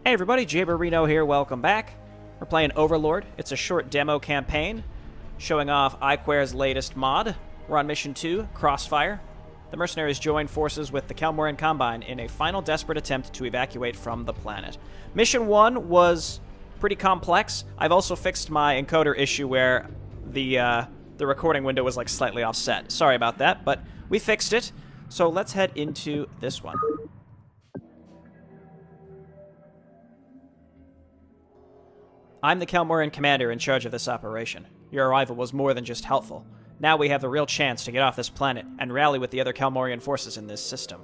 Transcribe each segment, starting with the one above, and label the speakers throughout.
Speaker 1: Hey everybody, Jaberino here, welcome back. We're playing Overlord. It's a short demo campaign, showing off iquare's latest mod. We're on Mission 2, Crossfire. The mercenaries join forces with the Kel-Morian Combine in a final desperate attempt to evacuate from the planet. Mission 1 was pretty complex. I've also fixed my encoder issue where the recording window was like slightly offset. Sorry about that, but we fixed it. So let's head into this one. I'm the Kel-Morian commander in charge of this operation. Your arrival was more than just helpful. Now we have the real chance to get off this planet and rally with the other Kel-Morian forces in this system.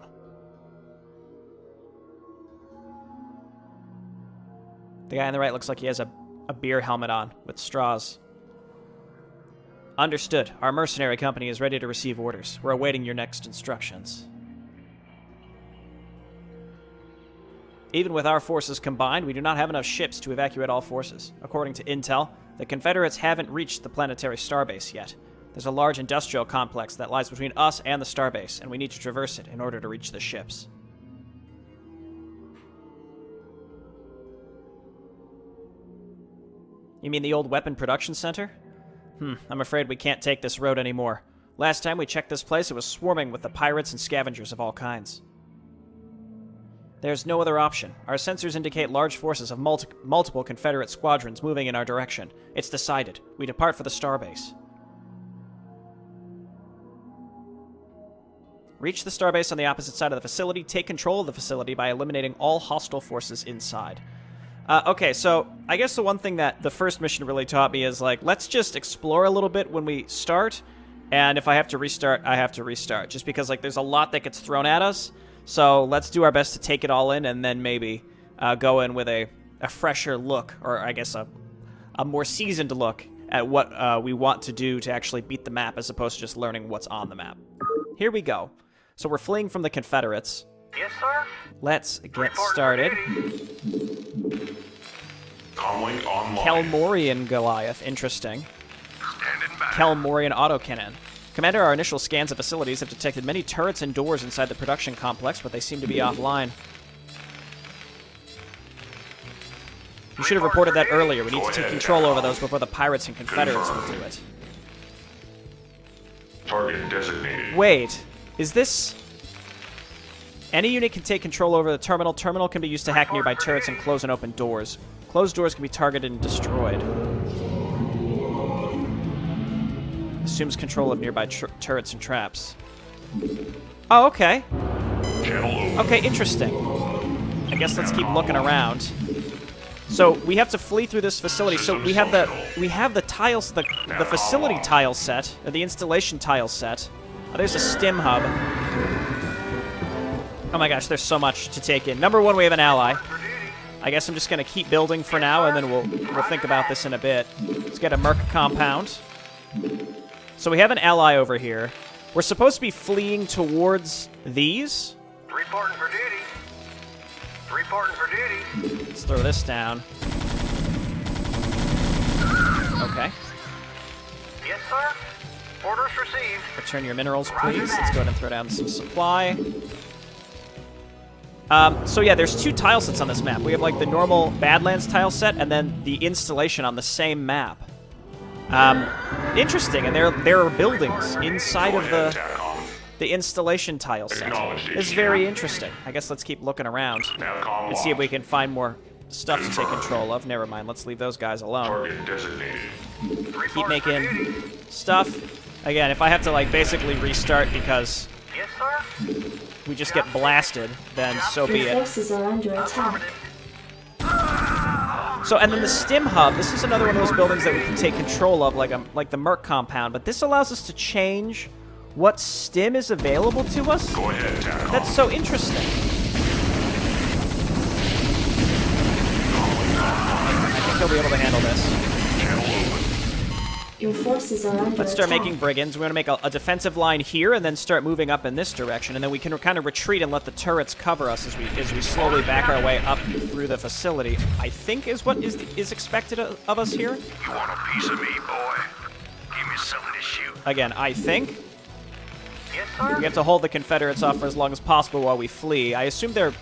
Speaker 1: The guy on the right looks like he has a beer helmet on with straws. Understood. Our mercenary company is ready to receive orders. We're awaiting your next instructions. Even with our forces combined, we do not have enough ships to evacuate all forces. According to intel, the Confederates haven't reached the planetary starbase yet. There's a large industrial complex that lies between us and the starbase, and we need to traverse it in order to reach the ships. You mean the old weapon production center? I'm afraid we can't take this road anymore. Last time we checked this place, it was swarming with the pirates and scavengers of all kinds. There's no other option. Our sensors indicate large forces of multiple Confederate squadrons moving in our direction. It's decided. We depart for the starbase. Reach the starbase on the opposite side of the facility. Take control of the facility by eliminating all hostile forces inside. Okay, so I guess the one thing that the first mission really taught me is, like, let's just explore a little bit when we start, and if I have to restart, I have to restart. Just because, like, there's a lot that gets thrown at us. So let's do our best to take it all in and then maybe go in with a fresher look, or I guess a more seasoned look at what we want to do to actually beat the map as opposed to just learning what's on the map. Here we go. So we're fleeing from the Confederates.
Speaker 2: Yes, sir.
Speaker 1: Let's get started.
Speaker 2: Comlink online.
Speaker 1: Kel-Morian Goliath, interesting.
Speaker 2: Standing by.
Speaker 1: Kel-Morian autocannon. Commander, our initial scans of facilities have detected many turrets and doors inside the production complex, but they seem to be offline. You should have reported that earlier. We need to take control over those before the pirates and Confederates will do it.
Speaker 2: Target designated.
Speaker 1: Wait, is this... Any unit can take control over the terminal. Terminal can be used to hack nearby turrets and close and open doors. Closed doors can be targeted and destroyed. Assumes control of nearby turrets and traps. Oh, okay. Okay, interesting. I guess let's keep looking around. So we have to flee through this facility. So we have the tiles, the facility tile set, or the installation tile set. Oh, there's a stim hub. Oh my gosh, there's so much to take in. Number one, we have an ally. I guess I'm just gonna keep building for now, and then we'll think about this in a bit. Let's get a Merc compound. So we have an ally over here. We're supposed to be fleeing towards these.
Speaker 2: Reporting for duty. Reporting for duty.
Speaker 1: Let's throw this down. Okay.
Speaker 2: Yes, sir. Orders received.
Speaker 1: Return your minerals, please. Let's go ahead and throw down some supply. So yeah, there's two tile sets on this map. We have like the normal Badlands tile set, and then the installation on the same map. Interesting, and there are buildings inside of the installation tile set. It's very interesting. I guess let's keep looking around and see if we can find more stuff to take control of. Never mind, let's leave those guys alone. Keep making stuff. Again, if I have to like basically restart because
Speaker 2: Yes, sir.
Speaker 1: we just get blasted, then so be
Speaker 3: Your
Speaker 1: it.
Speaker 3: forces are under attack.
Speaker 1: So, and then the stim hub, this is another one of those buildings that we can take control of, like the Merc compound, but this allows us to change what stim is available to us?
Speaker 2: Go ahead, TACOM.
Speaker 1: That's so interesting. I think they'll be able to handle this.
Speaker 3: Your forces are under
Speaker 1: Let's start
Speaker 3: attack.
Speaker 1: making brigands. We're going to make a defensive line here and then start moving up in this direction, and then we can kind of retreat and let the turrets cover us as we slowly back our way up through the facility, I think is what is expected of us here.
Speaker 2: You want a piece of me, boy? Give me something to shoot.
Speaker 1: Again, I think.
Speaker 2: Yes, sir.
Speaker 1: We have to hold the Confederates off for as long as possible while we flee. I assume they're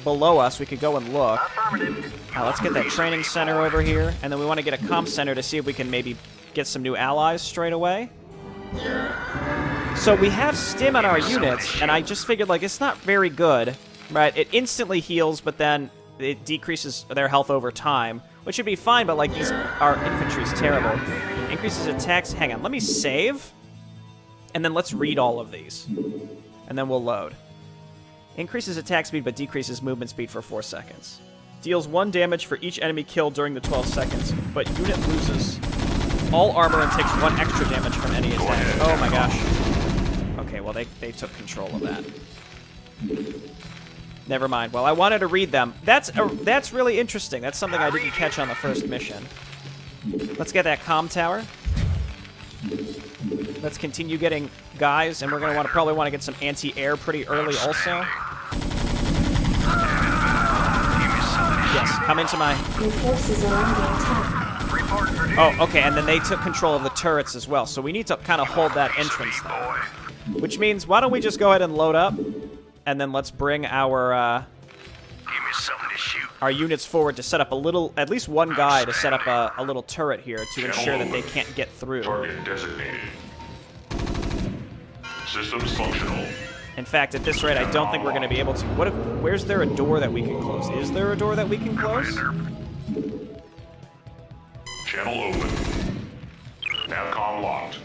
Speaker 1: below us. We could go and look.
Speaker 2: Affirmative.
Speaker 1: Let's get that training center over here, and then we want to get a comm center to see if we can maybe get some new allies straight away. So we have stim on our units, and I just figured, like, it's not very good, right? It instantly heals, but then it decreases their health over time, which should be fine, but, like, our infantry's terrible. Increases attacks. Hang on, let me save, and then let's read all of these, and then we'll load. Increases attack speed, but decreases movement speed for 4 seconds. Deals 1 damage for each enemy killed during the 12 seconds, but unit loses all armor and takes 1 extra damage from any attack. Oh my gosh. Okay, well, they took control of that. Never mind. Well, I wanted to read them. That's really interesting. That's something I didn't catch on the first mission. Let's get that comm tower. Let's continue getting guys, and we're going to probably want to get some anti-air pretty early also. Yes, come into my...
Speaker 3: Your forces are under attack.
Speaker 2: Reporting for duty.
Speaker 1: Oh, okay, and then they took control of the turrets as well, so we need to kind of hold that entrance there. Which means, why don't we just go ahead and load up, and then let's bring our
Speaker 2: Give me something to shoot.
Speaker 1: our units forward to set up at least one guy to set up a little turret here to ensure that they can't get through.
Speaker 4: Target designated. Systems functional.
Speaker 1: In fact, at this rate, I don't think we're going to be able to. Where's there a door that we can close? Is there a door that we can close?
Speaker 4: Channel open. Navcom locked.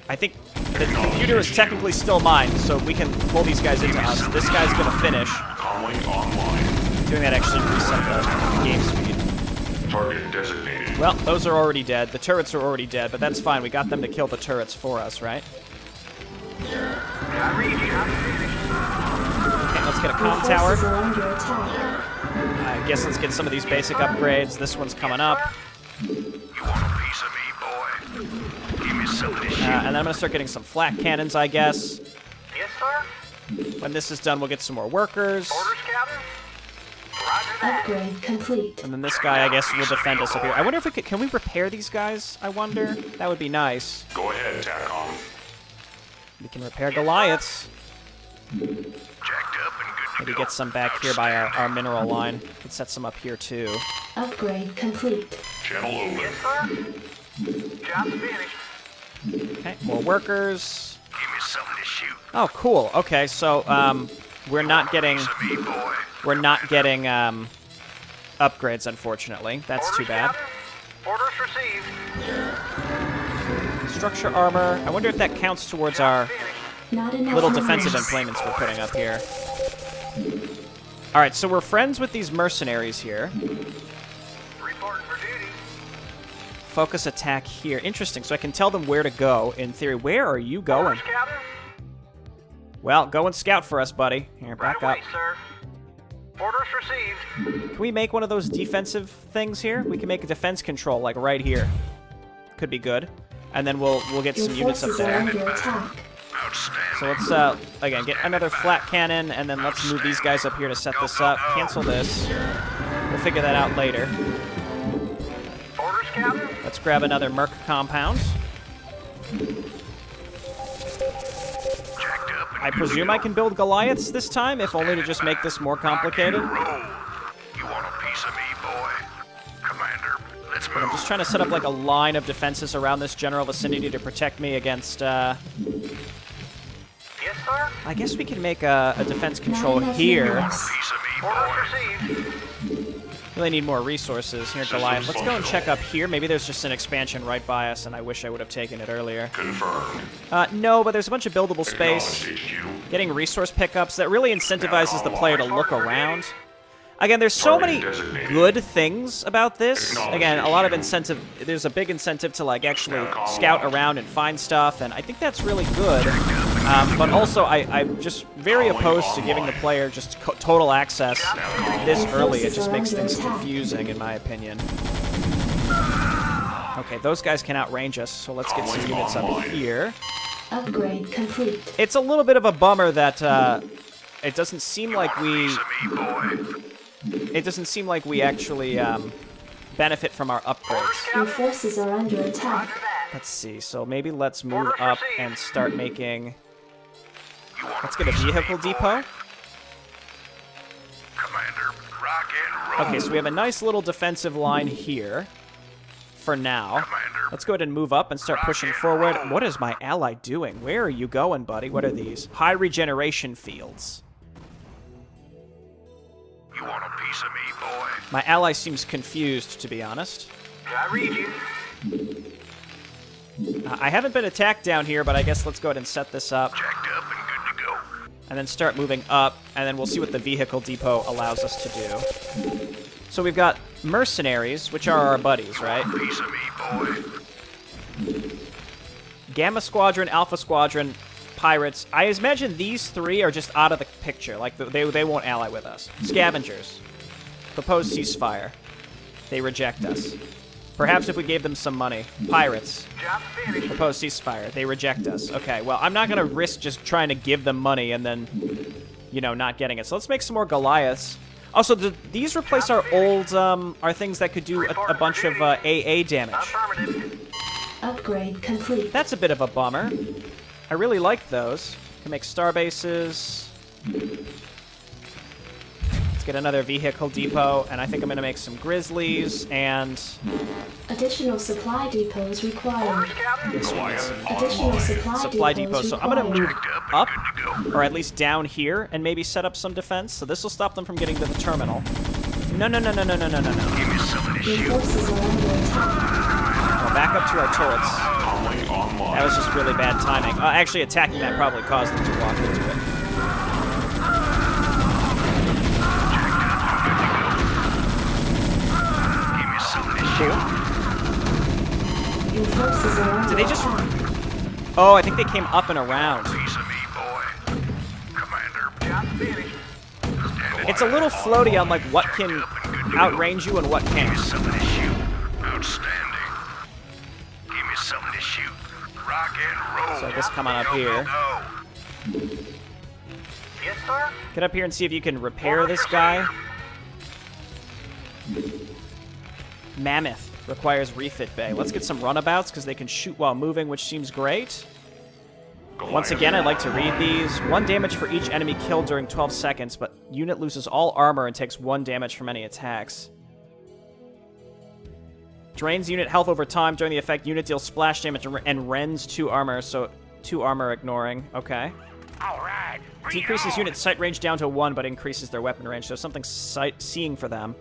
Speaker 1: I think the computer is technically still mine, so we can pull these guys into us. This guy's going to finish.
Speaker 4: Comlink online.
Speaker 1: Doing that actually reset the game speed.
Speaker 4: Target designated.
Speaker 1: Well, those are already dead. The turrets are already dead, but that's fine. We got them to kill the turrets for us, right?
Speaker 2: I read you. I'm finished.
Speaker 1: Okay, let's get a
Speaker 3: Your
Speaker 1: comm
Speaker 3: forces
Speaker 1: tower.
Speaker 3: are under attack.
Speaker 1: I guess let's get some of these basic upgrades. This one's coming up.
Speaker 2: You want a piece of me, boy? Give me something to shoot.
Speaker 1: And then I'm going to start getting some flat cannons, I guess.
Speaker 2: Yes, sir.
Speaker 1: When this is done, we'll get some more workers.
Speaker 2: Orders, Captain. Roger that.
Speaker 3: Upgrade complete.
Speaker 1: And then this guy, I guess, will defend us up here. I wonder if we can we repair these guys? I wonder. That would be nice.
Speaker 4: Go ahead, TACOM.
Speaker 1: We can repair Goliaths.
Speaker 2: Jacked up and good to
Speaker 1: Maybe
Speaker 2: go.
Speaker 1: get some back here by our mineral line. We can set some up here, too.
Speaker 3: Upgrade complete.
Speaker 4: Channel open.
Speaker 2: Yes, sir. Job's finished.
Speaker 1: Okay, more workers.
Speaker 2: Give me something to shoot.
Speaker 1: Oh, cool. Okay, so we're not getting
Speaker 2: Piece of me, boy.
Speaker 1: upgrades, unfortunately. That's too
Speaker 2: Orders,
Speaker 1: bad.
Speaker 2: Captain. Orders received.
Speaker 1: Structure armor. I wonder if that counts towards our
Speaker 2: Finished.
Speaker 3: Not enough
Speaker 1: little
Speaker 3: numbers.
Speaker 1: defensive emplacements we're putting up here. All right, so we're friends with these mercenaries here.
Speaker 2: Reporting for duty.
Speaker 1: Focus attack here. Interesting. So I can tell them where to go. In theory, where are you going?
Speaker 2: Orders, Captain.
Speaker 1: Well, go and scout for us, buddy. Here, back
Speaker 2: Right
Speaker 1: up.
Speaker 2: away, sir. Orders received.
Speaker 1: Can we make one of those defensive things here? We can make a defense control, like right here. Could be good. And then we'll get
Speaker 3: Your
Speaker 1: some units up
Speaker 3: forces are
Speaker 1: there.
Speaker 3: under attack.
Speaker 2: Outstanding.
Speaker 1: So let's again get another flat cannon, and then let's move these guys up here to set this up. Cancel this. We'll figure that out later.
Speaker 2: Orders, Captain.
Speaker 1: Let's grab another Merc compound.
Speaker 2: Jacked up and
Speaker 1: I presume I can build Goliaths this time, if only to just make this more complicated.
Speaker 2: roll. You want a piece of me, boy? Commander, let's
Speaker 1: I'm
Speaker 2: move.
Speaker 1: just trying to set up like a line of defenses around this general vicinity to protect me against.
Speaker 2: Yes, sir.
Speaker 1: I guess we can make a defense control
Speaker 3: Not enough
Speaker 1: here.
Speaker 3: minerals.
Speaker 2: Piece of me, boy. Orders received.
Speaker 1: Really need more resources here, Goliath. Let's go and check up here. Maybe there's just an expansion right by us, and I wish I would have taken it earlier.
Speaker 4: Confirmed.
Speaker 1: No, but there's a bunch of buildable space.
Speaker 4: Acknowledged, HQ.
Speaker 1: Getting resource pickups, that really incentivizes the player to look around. Again, there's so many good things about this. Again, a lot of incentive. There's a big incentive to like actually scout around and find stuff, and I think that's really good. But also, I'm just very opposed to giving the player just total access this early. It just makes things confusing, in my opinion. Okay, those guys can outrange us, so let's get some units up here.
Speaker 3: Upgrade complete.
Speaker 1: It's a little bit of a bummer that it doesn't seem like we.
Speaker 2: Piece of me, boy.
Speaker 1: It doesn't seem like we actually benefit from our upgrades.
Speaker 3: Your forces are under attack.
Speaker 2: Roger that.
Speaker 1: Let's see. So maybe let's move up and start making. Let's get a vehicle depot.
Speaker 2: Commander. Rock and roll.
Speaker 1: Okay, so we have a nice little defensive line here for now.
Speaker 2: Commander.
Speaker 1: Let's go ahead and move up and start pushing forward. What is my ally doing? Where are you going, buddy? What are these? High regeneration fields.
Speaker 2: You want a piece of me, boy?
Speaker 1: My ally seems confused, to be honest.
Speaker 2: I read you.
Speaker 1: I haven't been attacked down here, but I guess let's go ahead and set this up.
Speaker 2: Jacked up and good to go.
Speaker 1: And then start moving up, and then we'll see what the vehicle depot allows us to do. So we've got mercenaries, which are our buddies, right?
Speaker 2: Piece of me, boy.
Speaker 1: Gamma Squadron, Alpha Squadron, Pirates. I imagine these three are just out of the picture. Like, they won't ally with us. Scavengers. Proposed ceasefire. They reject us. Perhaps if we gave them some money. Pirates.
Speaker 2: Job finished.
Speaker 1: Proposed ceasefire. They reject us. Okay, well, I'm not going to risk just trying to give them money and then, you know, not getting it. So let's make some more Goliaths. Also, these replace our old, our things that could do a bunch of AA damage.
Speaker 2: Affirmative.
Speaker 3: Upgrade complete.
Speaker 1: That's a bit of a bummer. I really like those. Can make star bases. Let's get another vehicle depot, and I think I'm going to make some Grizzlies and
Speaker 3: Additional supply depots required.
Speaker 1: this one's
Speaker 3: Additional
Speaker 1: supply depot. So I'm going to move
Speaker 2: Jacked
Speaker 1: up,
Speaker 2: and good to go.
Speaker 1: or at least down here, and maybe set up some defense. So this will stop them from getting to the terminal. No, no, no, no, no, no, no, no, no.
Speaker 2: Give me something to
Speaker 3: Your
Speaker 2: shoot.
Speaker 3: forces are under attack.
Speaker 1: Well, back up to our turrets.
Speaker 4: Calling online.
Speaker 1: That was just really bad timing. Actually, attacking that probably caused them to walk into it.
Speaker 2: Give me something to shoot.
Speaker 3: Your forces are under
Speaker 1: Did they just...
Speaker 3: attack.
Speaker 1: Oh, I think they came up and around.
Speaker 2: Piece of me, boy. Commander. Job finished.
Speaker 1: It's a little floaty on like what can outrange you and what
Speaker 2: Give me
Speaker 1: can't.
Speaker 2: something to shoot. Outstanding. Give me something to shoot. Rock and roll.
Speaker 1: So just come on up
Speaker 2: Go,
Speaker 1: here.
Speaker 2: go, go. Yes, sir.
Speaker 1: Get up here and see if you can repair this guy. Mammoth requires refit bay. Let's get some runabouts because they can shoot while moving, which seems great. Once again, I'd like to read these. 1 damage for each enemy killed during 12 seconds, but unit loses all armor and takes 1 damage from any attacks. Drains unit health over time. During the effect, unit deals splash damage and rends 2 armor, so 2 armor ignoring. Okay.
Speaker 2: All right.
Speaker 1: Decreases unit sight range down to 1, but increases their weapon range, so something seeing for them.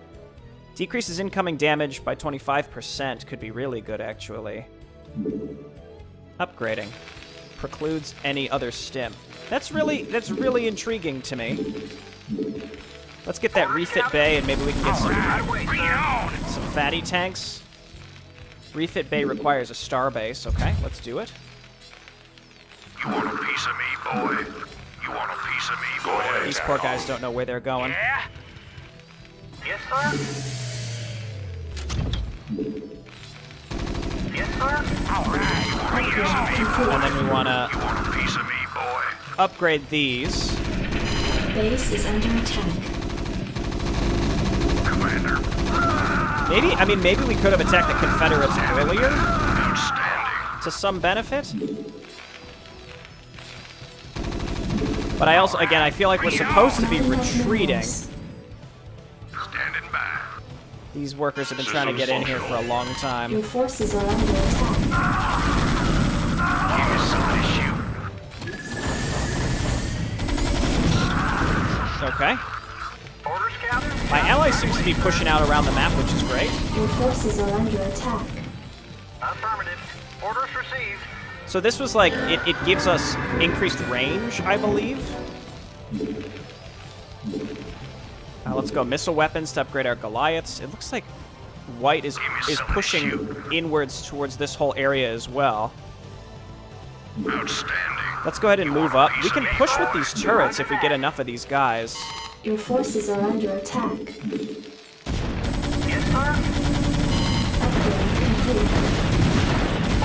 Speaker 1: Decreases incoming damage by 25%. Could be really good, actually. Upgrading. Precludes any other stim. That's really intriguing to me. Let's get that refit bay, and maybe we can get some fatty tanks. Refit bay requires a star base. Okay, let's do it.
Speaker 2: You want a piece of me, boy? You want a piece of me, boy?
Speaker 1: These poor guys don't know where they're going.
Speaker 2: Yeah? Yes, sir. Yes, sir. All right.
Speaker 3: Upgrade complete.
Speaker 1: And then we want to
Speaker 2: You want a piece of me, boy?
Speaker 1: upgrade these.
Speaker 3: Base is under attack.
Speaker 2: Commander.
Speaker 1: Maybe we could have attacked the Confederates earlier
Speaker 2: Outstanding.
Speaker 1: to some benefit. But I also, again, I feel like we're supposed to be retreating.
Speaker 2: Standing by.
Speaker 1: These workers have been trying to get in here for a long time.
Speaker 3: Your forces are under attack.
Speaker 2: Give me something to shoot.
Speaker 1: Okay.
Speaker 2: Orders, Captain?
Speaker 1: My ally seems to be pushing out around the map, which is great.
Speaker 3: Your forces are under attack.
Speaker 2: Affirmative. Orders received.
Speaker 1: So this was like, it gives us increased range, I believe. Let's go missile weapons to upgrade our Goliaths. It looks like white is pushing inwards towards this whole area as well.
Speaker 2: Outstanding.
Speaker 1: Let's go ahead and move up. We can push with these turrets if we get enough of these guys.
Speaker 3: Your forces are under attack.
Speaker 2: Yes, sir.
Speaker 3: Upgrade complete.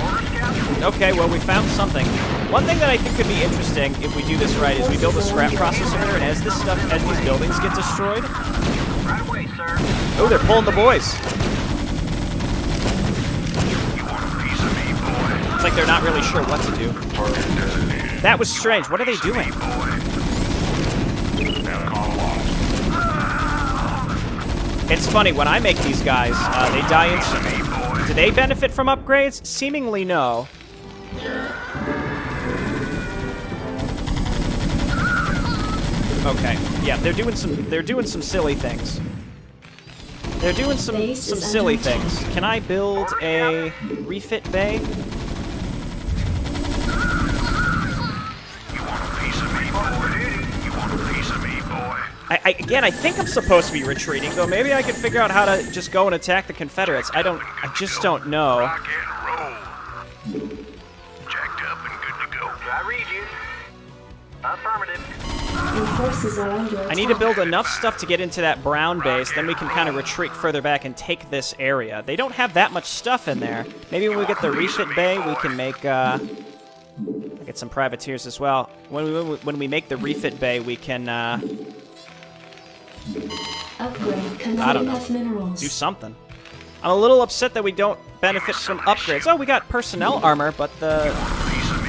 Speaker 2: Orders, Captain?
Speaker 1: Okay, well, we found something. One thing that I think could be interesting if we do this right is we build a scrap processor here, and as these buildings get destroyed...
Speaker 2: Right away, sir.
Speaker 1: Oh, they're pulling the boys.
Speaker 2: You want a piece of me, boy?
Speaker 1: It's like they're not really sure what to do. That was strange. What are they doing?
Speaker 2: Boy.
Speaker 1: It's funny, when I make these guys, they die instantly. Do they benefit from upgrades? Seemingly no. Okay, yeah, they're doing some silly things. They're doing some silly things. Can I build a refit bay? Again, I think I'm supposed to be retreating, though maybe I could figure out how to just go and attack the Confederates. I just don't know.
Speaker 2: Rock and roll. Jacked up and good to go.
Speaker 5: I read you. Affirmative.
Speaker 3: Your forces are under attack.
Speaker 1: I need to build enough stuff to get into that brown base, then we can kind of retreat further back and take this area. They don't have that much stuff in there. Maybe when we get the refit bay, we can make, get some privateers as well. When we make the refit bay, we can,
Speaker 3: Upgrade. Complete
Speaker 1: I don't know.
Speaker 3: enough minerals.
Speaker 1: do something. I'm a little upset that we don't benefit from upgrades. Oh, we got personnel armor, but the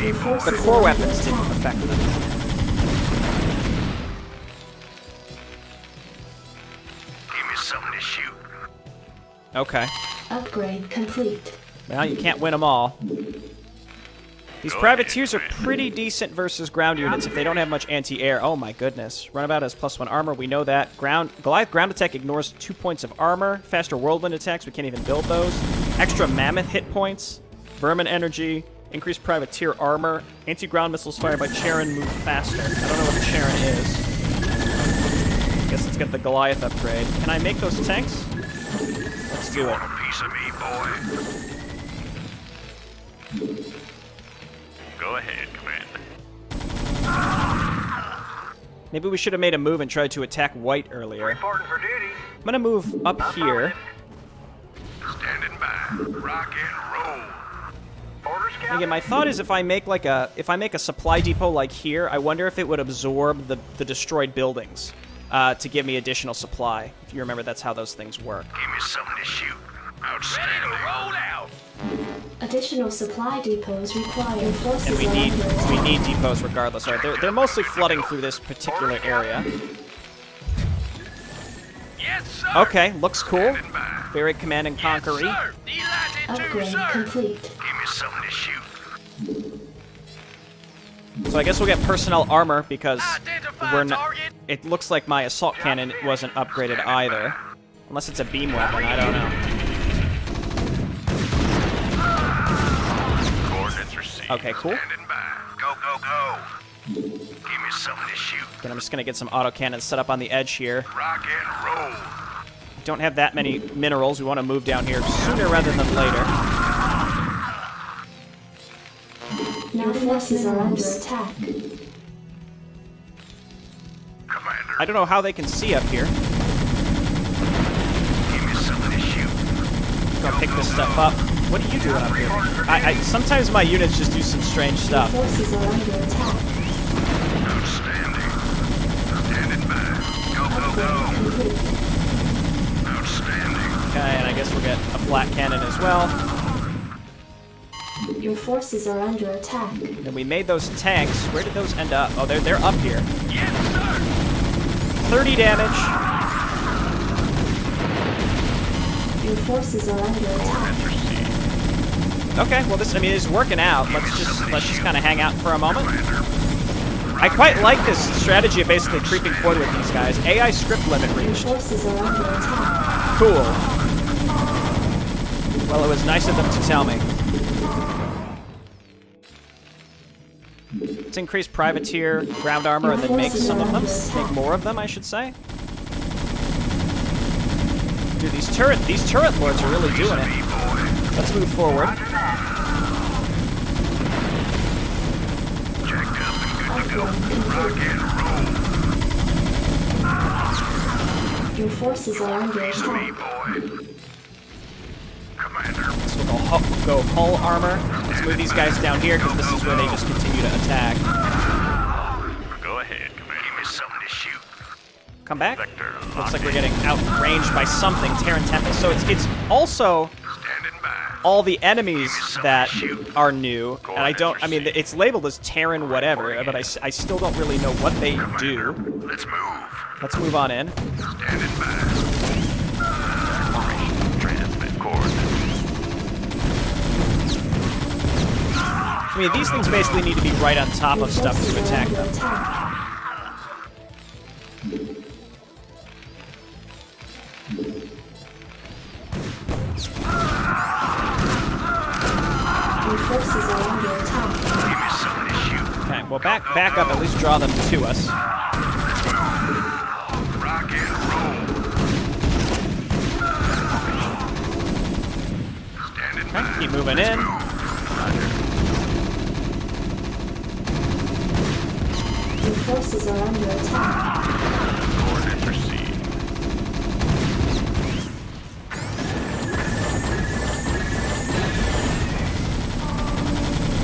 Speaker 3: Your forces
Speaker 1: core
Speaker 3: are
Speaker 1: weapons
Speaker 3: under
Speaker 1: didn't
Speaker 3: attack.
Speaker 1: affect them.
Speaker 2: Give me something to shoot.
Speaker 1: Okay.
Speaker 3: Upgrade complete.
Speaker 1: Well, you can't win them all. These privateers are pretty decent versus ground units if they don't have much anti-air. Oh my goodness. Runabout has +1 armor, we know that. Goliath ground attack ignores 2 points of armor. Faster whirlwind attacks, we can't even build those. Extra mammoth hit points. Vermin energy. Increased privateer armor. Anti-ground missiles fired by Charon move faster. I don't know what Charon is. Guess let's get the Goliath upgrade. Can I make those tanks? Let's do it.
Speaker 2: A piece of me, boy.
Speaker 4: Go ahead, Commander.
Speaker 1: Maybe we should have made a move and tried to attack white earlier.
Speaker 5: Reporting for duty.
Speaker 1: I'm gonna move up here.
Speaker 2: Standing by. Rock and roll.
Speaker 5: Order scout.
Speaker 1: Again, my thought is if I make a supply depot like here, I wonder if it would absorb the destroyed buildings to give me additional supply. If you remember, that's how those things work.
Speaker 2: Give me something to shoot. Outstanding. Roll out.
Speaker 3: Additional supply depots required. Your forces
Speaker 1: And we
Speaker 3: are
Speaker 1: need
Speaker 3: under attack.
Speaker 1: we need depots regardless. All right, they're mostly flooding through this particular area.
Speaker 2: Yes, sir.
Speaker 1: Okay, looks cool.
Speaker 2: Standing by.
Speaker 1: Very command and conquer-y.
Speaker 2: Sir. Delighted to,
Speaker 3: Upgrade
Speaker 2: sir.
Speaker 3: complete.
Speaker 2: Give me something to shoot.
Speaker 1: So I guess we'll get personnel armor because
Speaker 2: Identify
Speaker 1: we're not.
Speaker 2: target.
Speaker 1: It looks like my assault cannon wasn't upgraded either, unless it's a beam weapon. I don't know.
Speaker 4: Coordinates received.
Speaker 1: Okay, cool.
Speaker 2: Standing by. Go, go, go. Give me something to shoot.
Speaker 1: Then I'm just gonna get some autocannons set up on the edge here.
Speaker 2: Rock and roll.
Speaker 1: Don't have that many minerals. We want to move down here sooner rather than later.
Speaker 3: Your forces are under attack.
Speaker 2: Commander,
Speaker 1: I don't know how they can see up here.
Speaker 2: give me something to shoot.
Speaker 1: Gonna pick this stuff up. What are you doing up here? Sometimes my units just do some strange
Speaker 3: Your
Speaker 1: stuff.
Speaker 3: forces are under attack.
Speaker 2: Outstanding. Standing by. Go, go, go.
Speaker 3: Complete.
Speaker 2: Outstanding.
Speaker 1: Okay, and I guess we'll get a flat cannon as well.
Speaker 3: Your forces are under attack.
Speaker 1: Then we made those tanks. Where did those end up? Oh, they're up here.
Speaker 2: Yes, sir.
Speaker 1: 30 damage.
Speaker 3: Your forces are under attack.
Speaker 4: Coordinates received.
Speaker 1: Okay, well this is working out. Let's just kind of hang out for a moment. I quite like this strategy of basically creeping forward with these guys. AI script limit
Speaker 3: Your
Speaker 1: reached.
Speaker 3: forces are under attack.
Speaker 1: Cool. Well, it was nice of them to tell me. Let's increase privateer ground armor and then make some of them. Make more of them, I should say. Dude, these turret lords are really doing it. Let's move forward.
Speaker 2: Jacked up and good to go. Rock and roll.
Speaker 3: Your forces are under
Speaker 2: Piece of me,
Speaker 3: attack.
Speaker 2: boy. Commander,
Speaker 1: So we'll go hull armor. Let's move these guys down here because this is where they just continue to attack.
Speaker 4: Go ahead,
Speaker 2: give
Speaker 4: Commander.
Speaker 2: me something to shoot.
Speaker 1: Come back.
Speaker 4: Vector
Speaker 1: Looks
Speaker 4: locked
Speaker 1: like we're
Speaker 4: in.
Speaker 1: getting outranged by something. Terran Tempest. So it's also
Speaker 2: Standing by.
Speaker 1: all the enemies that are new, and it's labeled as Terran whatever, but I still don't really know what they do.
Speaker 2: Let's move.
Speaker 1: Let's move on in.
Speaker 2: Standing by.
Speaker 1: I mean, these things basically need to be right on top
Speaker 3: Your
Speaker 1: of stuff
Speaker 3: forces
Speaker 1: to
Speaker 3: are
Speaker 1: attack
Speaker 3: under
Speaker 1: them.
Speaker 3: attack. Your forces are under attack.
Speaker 2: Give me something to shoot.
Speaker 1: Okay, well, back up. At least draw them to us.
Speaker 2: Rock and roll. Standing by.
Speaker 1: Okay, keep moving in.
Speaker 3: Your forces are under attack.
Speaker 4: Coordinates received.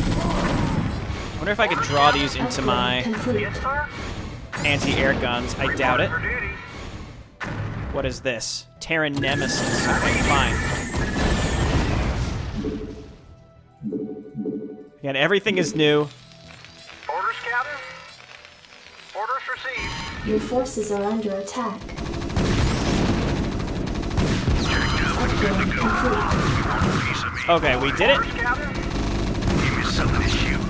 Speaker 1: I wonder if I could draw these into my
Speaker 3: Complete.
Speaker 5: Yes, sir.
Speaker 1: anti-air guns. I doubt it.
Speaker 5: For duty.
Speaker 1: What is this? Terran Nemesis. Okay, fine. Again, everything is new.
Speaker 5: Orders, Captain. Orders received.
Speaker 3: Your forces are under attack. Upgrade complete.
Speaker 2: Piece of me.
Speaker 1: Okay, we did it.
Speaker 5: Orders, Captain.
Speaker 2: Give me something to shoot.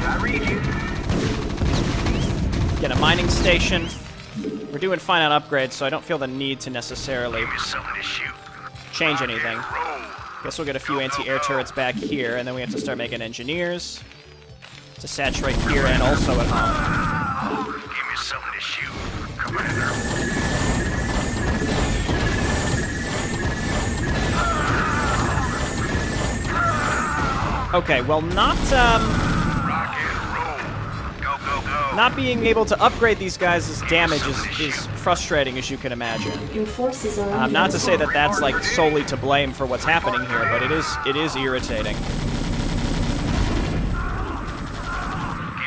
Speaker 5: I read you.
Speaker 1: Get a mining station. We're doing fine on upgrades, so I don't feel the need to necessarily
Speaker 2: Give me something to shoot.
Speaker 1: change anything.
Speaker 2: Roll.
Speaker 1: Guess we'll get a few anti-air turrets back here, and then we have to start making engineers to saturate here and also at home.
Speaker 2: Give me something to shoot. Commander.
Speaker 1: Okay, well,
Speaker 2: Rock and roll. Go, go, go.
Speaker 1: not being able to upgrade these guys' damage is frustrating, as you can imagine.
Speaker 3: Your forces are under
Speaker 1: Not to say that
Speaker 3: attack.
Speaker 1: that's like solely to blame for what's happening here, but it is irritating.
Speaker 2: Give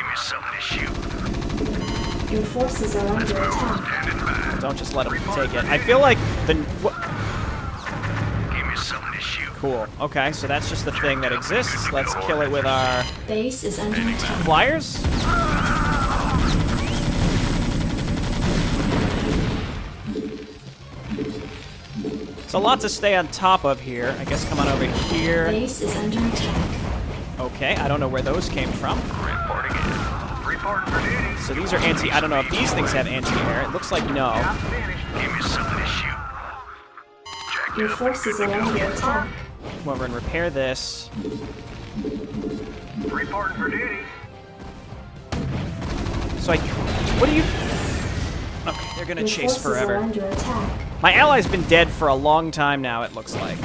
Speaker 2: me something to shoot.
Speaker 3: Your forces are under attack.
Speaker 2: Standing by.
Speaker 1: Don't just let them take it. I feel like the
Speaker 2: Give me something to shoot.
Speaker 1: cool. Okay, so that's just the thing that exists. Let's kill it with our
Speaker 3: Base is under attack.
Speaker 1: flyers. It's a lot to stay on top of here. I guess come on over here.
Speaker 3: Base is under attack.
Speaker 1: Okay, I don't know where those came from.
Speaker 4: Reporting in.
Speaker 5: Reporting for duty.
Speaker 1: So these are anti... I don't know if these things have anti-air. It looks like no.
Speaker 5: Not finished.
Speaker 2: Give me something to shoot. Jacked
Speaker 3: Your
Speaker 2: up.
Speaker 3: forces are under attack.
Speaker 1: Come over and repair this.
Speaker 5: Reporting for duty.
Speaker 1: So I... What do you... Okay, they're gonna
Speaker 3: Your
Speaker 1: chase
Speaker 3: forces are
Speaker 1: forever.
Speaker 3: under attack.
Speaker 1: My ally's been dead for a long time now, it looks like.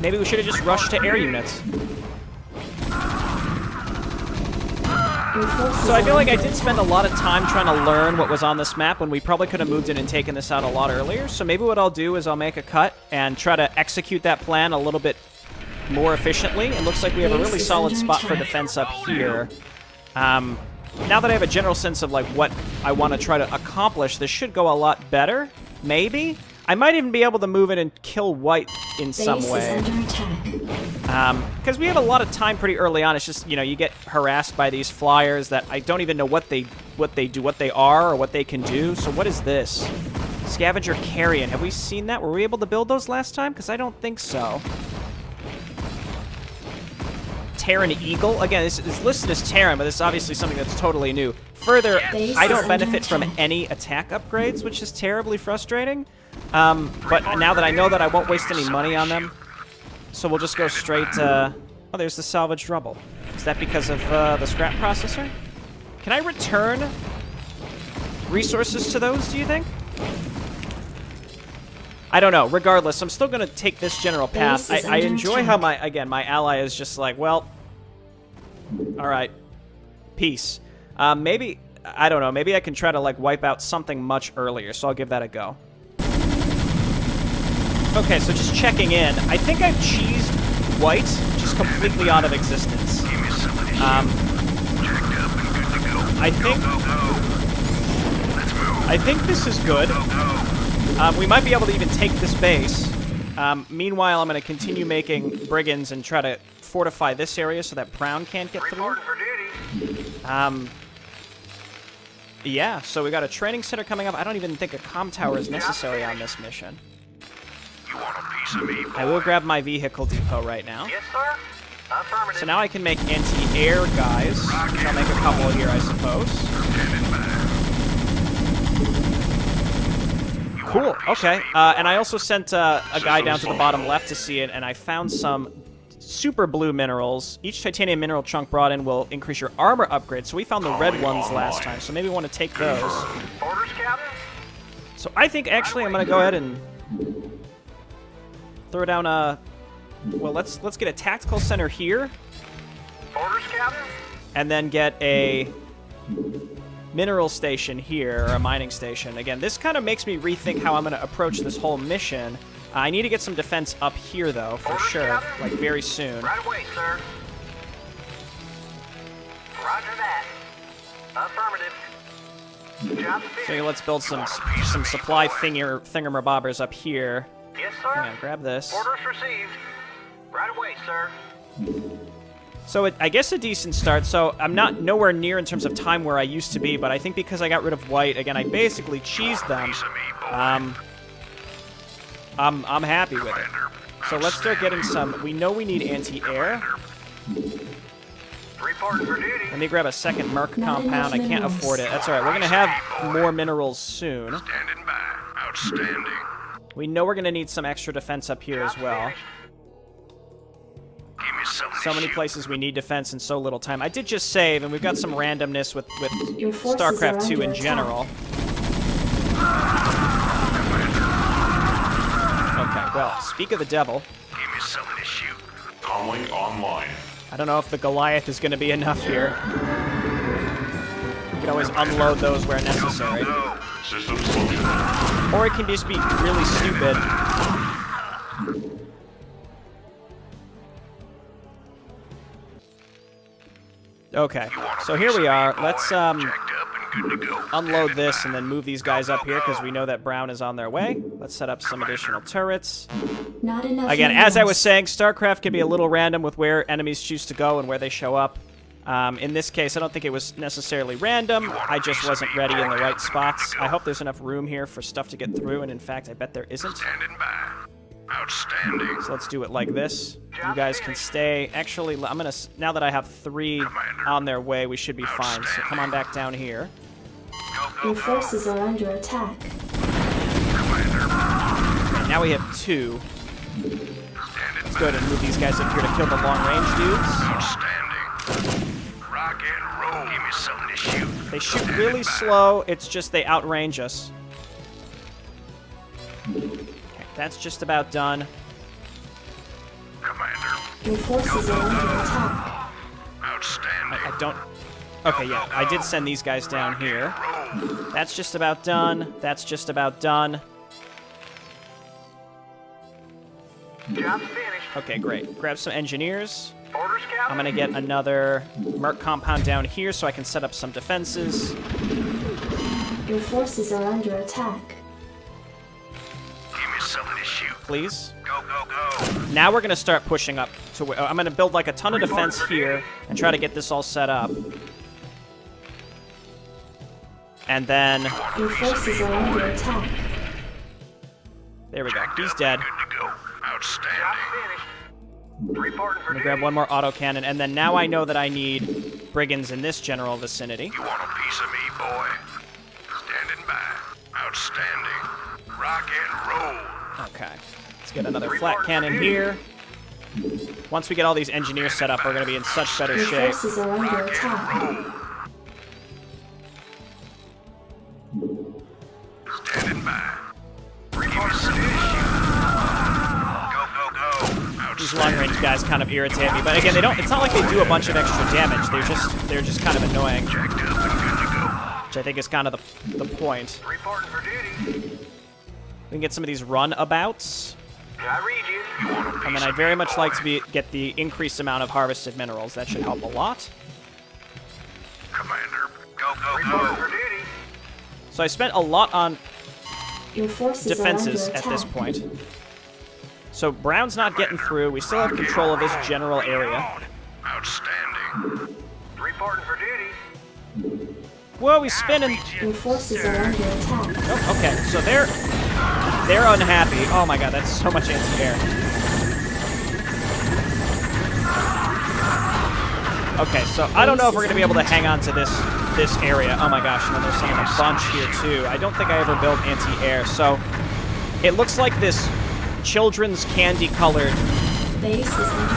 Speaker 1: Maybe we should have just rushed to air units.
Speaker 3: Your forces
Speaker 1: So I feel
Speaker 3: are
Speaker 1: like I
Speaker 3: under
Speaker 1: did spend a lot of time trying to learn what was on this map when we probably could have moved in and taken this out a lot earlier. So maybe what I'll do is I'll make a cut and try to execute that plan a little bit more efficiently. It looks like we have a really solid spot for defense up here. Now that I have a general sense of like what I want to try to accomplish, this should go a lot better. Maybe. I might even be able to move in and kill white in some
Speaker 3: Base
Speaker 1: way.
Speaker 3: is under attack.
Speaker 1: Because we have a lot of time pretty early on. It's just, you know, you get harassed by these flyers that I don't even know what they do, what they are, or what they can do. So what is this? Scavenger Carrion. Have we seen that? Were we able to build those last time? Because I don't think so. Terran Eagle. Again, this is listed as Terran, but this is obviously something that's totally new. Further,
Speaker 3: Base
Speaker 1: I
Speaker 3: is
Speaker 1: don't
Speaker 3: under
Speaker 1: benefit from
Speaker 3: attack.
Speaker 1: any attack upgrades, which is terribly frustrating. But now that I know that I won't waste any money on them, so we'll just go straight... oh, there's the salvaged rubble. Is that because of the scrap processor? Can I return resources to those, do you think? I don't know. Regardless, I'm still going to take this general path.
Speaker 3: Base is
Speaker 1: I
Speaker 3: under
Speaker 1: enjoy
Speaker 3: attack.
Speaker 1: how my ally is just like, well, all right, peace. Maybe, I don't know, maybe I can try to like wipe out something much earlier, so I'll give that a go. Okay, so just checking in. I think I've cheesed white just completely out of existence.
Speaker 2: Give me something to shoot. Jacked up and good to go.
Speaker 1: I think
Speaker 2: Go, go. Let's move.
Speaker 1: I think this is good.
Speaker 2: Go, go.
Speaker 1: We might be able to even take this base. Meanwhile, I'm going to continue making brigands and try to fortify this area so that Brown can't get through.
Speaker 5: Reporting for duty.
Speaker 1: Yeah, so we got a training center coming up. I don't even think a comm tower is necessary on this mission.
Speaker 2: You want a piece of me, boy?
Speaker 1: I will grab my vehicle depot right now.
Speaker 5: Yes, sir. Affirmative.
Speaker 1: So now I can make anti-air guys. Which I'll make a couple here, I suppose. Cool. Okay. And I also sent a guy down to the bottom left to see it, and I found some super blue minerals. Each titanium mineral chunk brought in will increase your armor upgrade. So we found the red ones last time, so maybe we want to take those.
Speaker 5: Orders, Captain.
Speaker 1: So I think actually I'm gonna go ahead and throw down a. Well, let's get a tactical center here,
Speaker 5: Orders, Captain.
Speaker 1: and then get a mineral station here, or a mining station. Again, this kind of makes me rethink how I'm gonna approach this whole mission. I need to get some defense up here, though, for sure, like very soon.
Speaker 5: Right away, sir. Roger that. Affirmative. Job
Speaker 1: So
Speaker 5: finished.
Speaker 1: let's build some supply thingamabobbers up here.
Speaker 5: Yes, sir.
Speaker 1: Hang on, grab this.
Speaker 5: Orders received. Right away, sir.
Speaker 1: So I guess a decent start. So I'm not nowhere near in terms of time where I used to be, but I think because I got rid of white, again, I basically cheesed them.
Speaker 2: Piece of me, boy.
Speaker 1: I'm happy with it. So let's start getting some. We know we need anti-air.
Speaker 5: Reporting for duty.
Speaker 1: Let me grab a second Merc
Speaker 3: Not
Speaker 1: compound. I
Speaker 3: enough
Speaker 1: can't
Speaker 3: minerals.
Speaker 1: afford it. That's all right. We're gonna have more minerals soon.
Speaker 2: Standing by. Outstanding.
Speaker 1: We know we're gonna need some extra defense up here as well.
Speaker 2: Give me something
Speaker 1: So
Speaker 2: to
Speaker 1: many
Speaker 2: shoot.
Speaker 1: places we need defense in so little time. I did just save, and we've got some randomness with
Speaker 3: Your forces are
Speaker 1: StarCraft 2
Speaker 3: under
Speaker 1: in
Speaker 3: attack.
Speaker 1: general. Okay, well, speak of the devil.
Speaker 2: Give me something to shoot.
Speaker 4: Calling online.
Speaker 1: I don't know if the Goliath is going to be enough here. We can always unload those where necessary.
Speaker 2: Go.
Speaker 4: Systems functional.
Speaker 1: Or it can just be really stupid. Okay, so here we are. Let's
Speaker 2: Jacked up and good to go.
Speaker 1: unload this and then move these guys up here because we know that Brown is on their way. Let's set up some additional turrets.
Speaker 3: Not enough
Speaker 1: Again,
Speaker 3: minerals.
Speaker 1: as I was saying, StarCraft can be a little random with where enemies choose to go and where they show up. In this case, I don't think it was necessarily random. I just wasn't ready in the right spots. I hope there's enough room here for stuff to get through, and in fact, I bet there isn't.
Speaker 2: Standing by. Outstanding.
Speaker 1: So let's do it like this. You guys can stay. Actually, I'm gonna. Now that I have 3 on their way, we should be fine. So come on back down here.
Speaker 3: Your forces are under attack.
Speaker 1: Okay, now we have 2. Let's go ahead and move these guys up here to kill the long-range dudes.
Speaker 2: Outstanding. Rock and roll. Give me something to shoot.
Speaker 1: They shoot really slow. It's just they outrange us. Okay, that's just about done.
Speaker 2: Commander.
Speaker 3: Your forces are under attack.
Speaker 2: Outstanding.
Speaker 1: I don't... Okay, yeah, I did send these guys down here. That's just about done. That's just about done.
Speaker 5: Job finished.
Speaker 1: Okay, great. Grab some engineers.
Speaker 5: Orders, Captain.
Speaker 1: I'm gonna get another Merc compound down here so I can set up some defenses.
Speaker 3: Your forces are under attack.
Speaker 2: Give me something to shoot.
Speaker 1: Please.
Speaker 2: Go, go, go.
Speaker 1: Now we're gonna start pushing up to where... I'm gonna build like a ton of defense here and try to get this all set up. And then...
Speaker 3: Your forces are under attack.
Speaker 1: There we go. He's dead.
Speaker 2: Good to go.
Speaker 5: Job
Speaker 2: Outstanding.
Speaker 5: finished. Reporting for
Speaker 1: I'm gonna
Speaker 5: duty.
Speaker 1: grab one more autocannon, and then now I know that I need brigands in this general vicinity.
Speaker 2: You want a piece of me, boy? Standing by. Outstanding. Rock and roll.
Speaker 1: Okay. Let's get another flat cannon here. Once we get all these engineers set up, we're gonna be in such better
Speaker 3: Your
Speaker 1: shape.
Speaker 3: forces are under attack.
Speaker 2: Standing by. Give me something to shoot. Go, go, go.
Speaker 1: These
Speaker 2: Outstanding.
Speaker 1: long-range guys kind of irritate me, but again, they don't. It's not like they do a bunch of extra damage. They're just kind of annoying,
Speaker 2: Jacked up and good to go.
Speaker 1: which I think is kind of the point.
Speaker 5: Reporting for duty.
Speaker 1: We can get some of these runabouts,
Speaker 5: I read you.
Speaker 2: You want a piece
Speaker 1: and then
Speaker 2: of
Speaker 1: I'd very
Speaker 2: me,
Speaker 1: much like
Speaker 2: boy?
Speaker 1: to get the increased amount of harvested minerals. That should help a lot.
Speaker 2: Commander. Go, go,
Speaker 5: Reporting
Speaker 2: go.
Speaker 5: for duty.
Speaker 1: So I spent a lot on
Speaker 3: Your forces
Speaker 1: defenses
Speaker 3: are under
Speaker 1: at
Speaker 3: attack.
Speaker 1: this point. So Brown's not getting through. We still have control of this general area.
Speaker 2: Outstanding.
Speaker 5: Reporting for duty.
Speaker 1: Whoa, he's spinning.
Speaker 3: Your forces are under attack.
Speaker 1: Oh, okay, so they're unhappy. Oh my god, that's so much anti-air. Okay, so I don't know if we're going to be able to hang on to this area. Oh my gosh, and then there's something a bunch here too. I don't think I ever built anti-air, so it looks like this children's candy-colored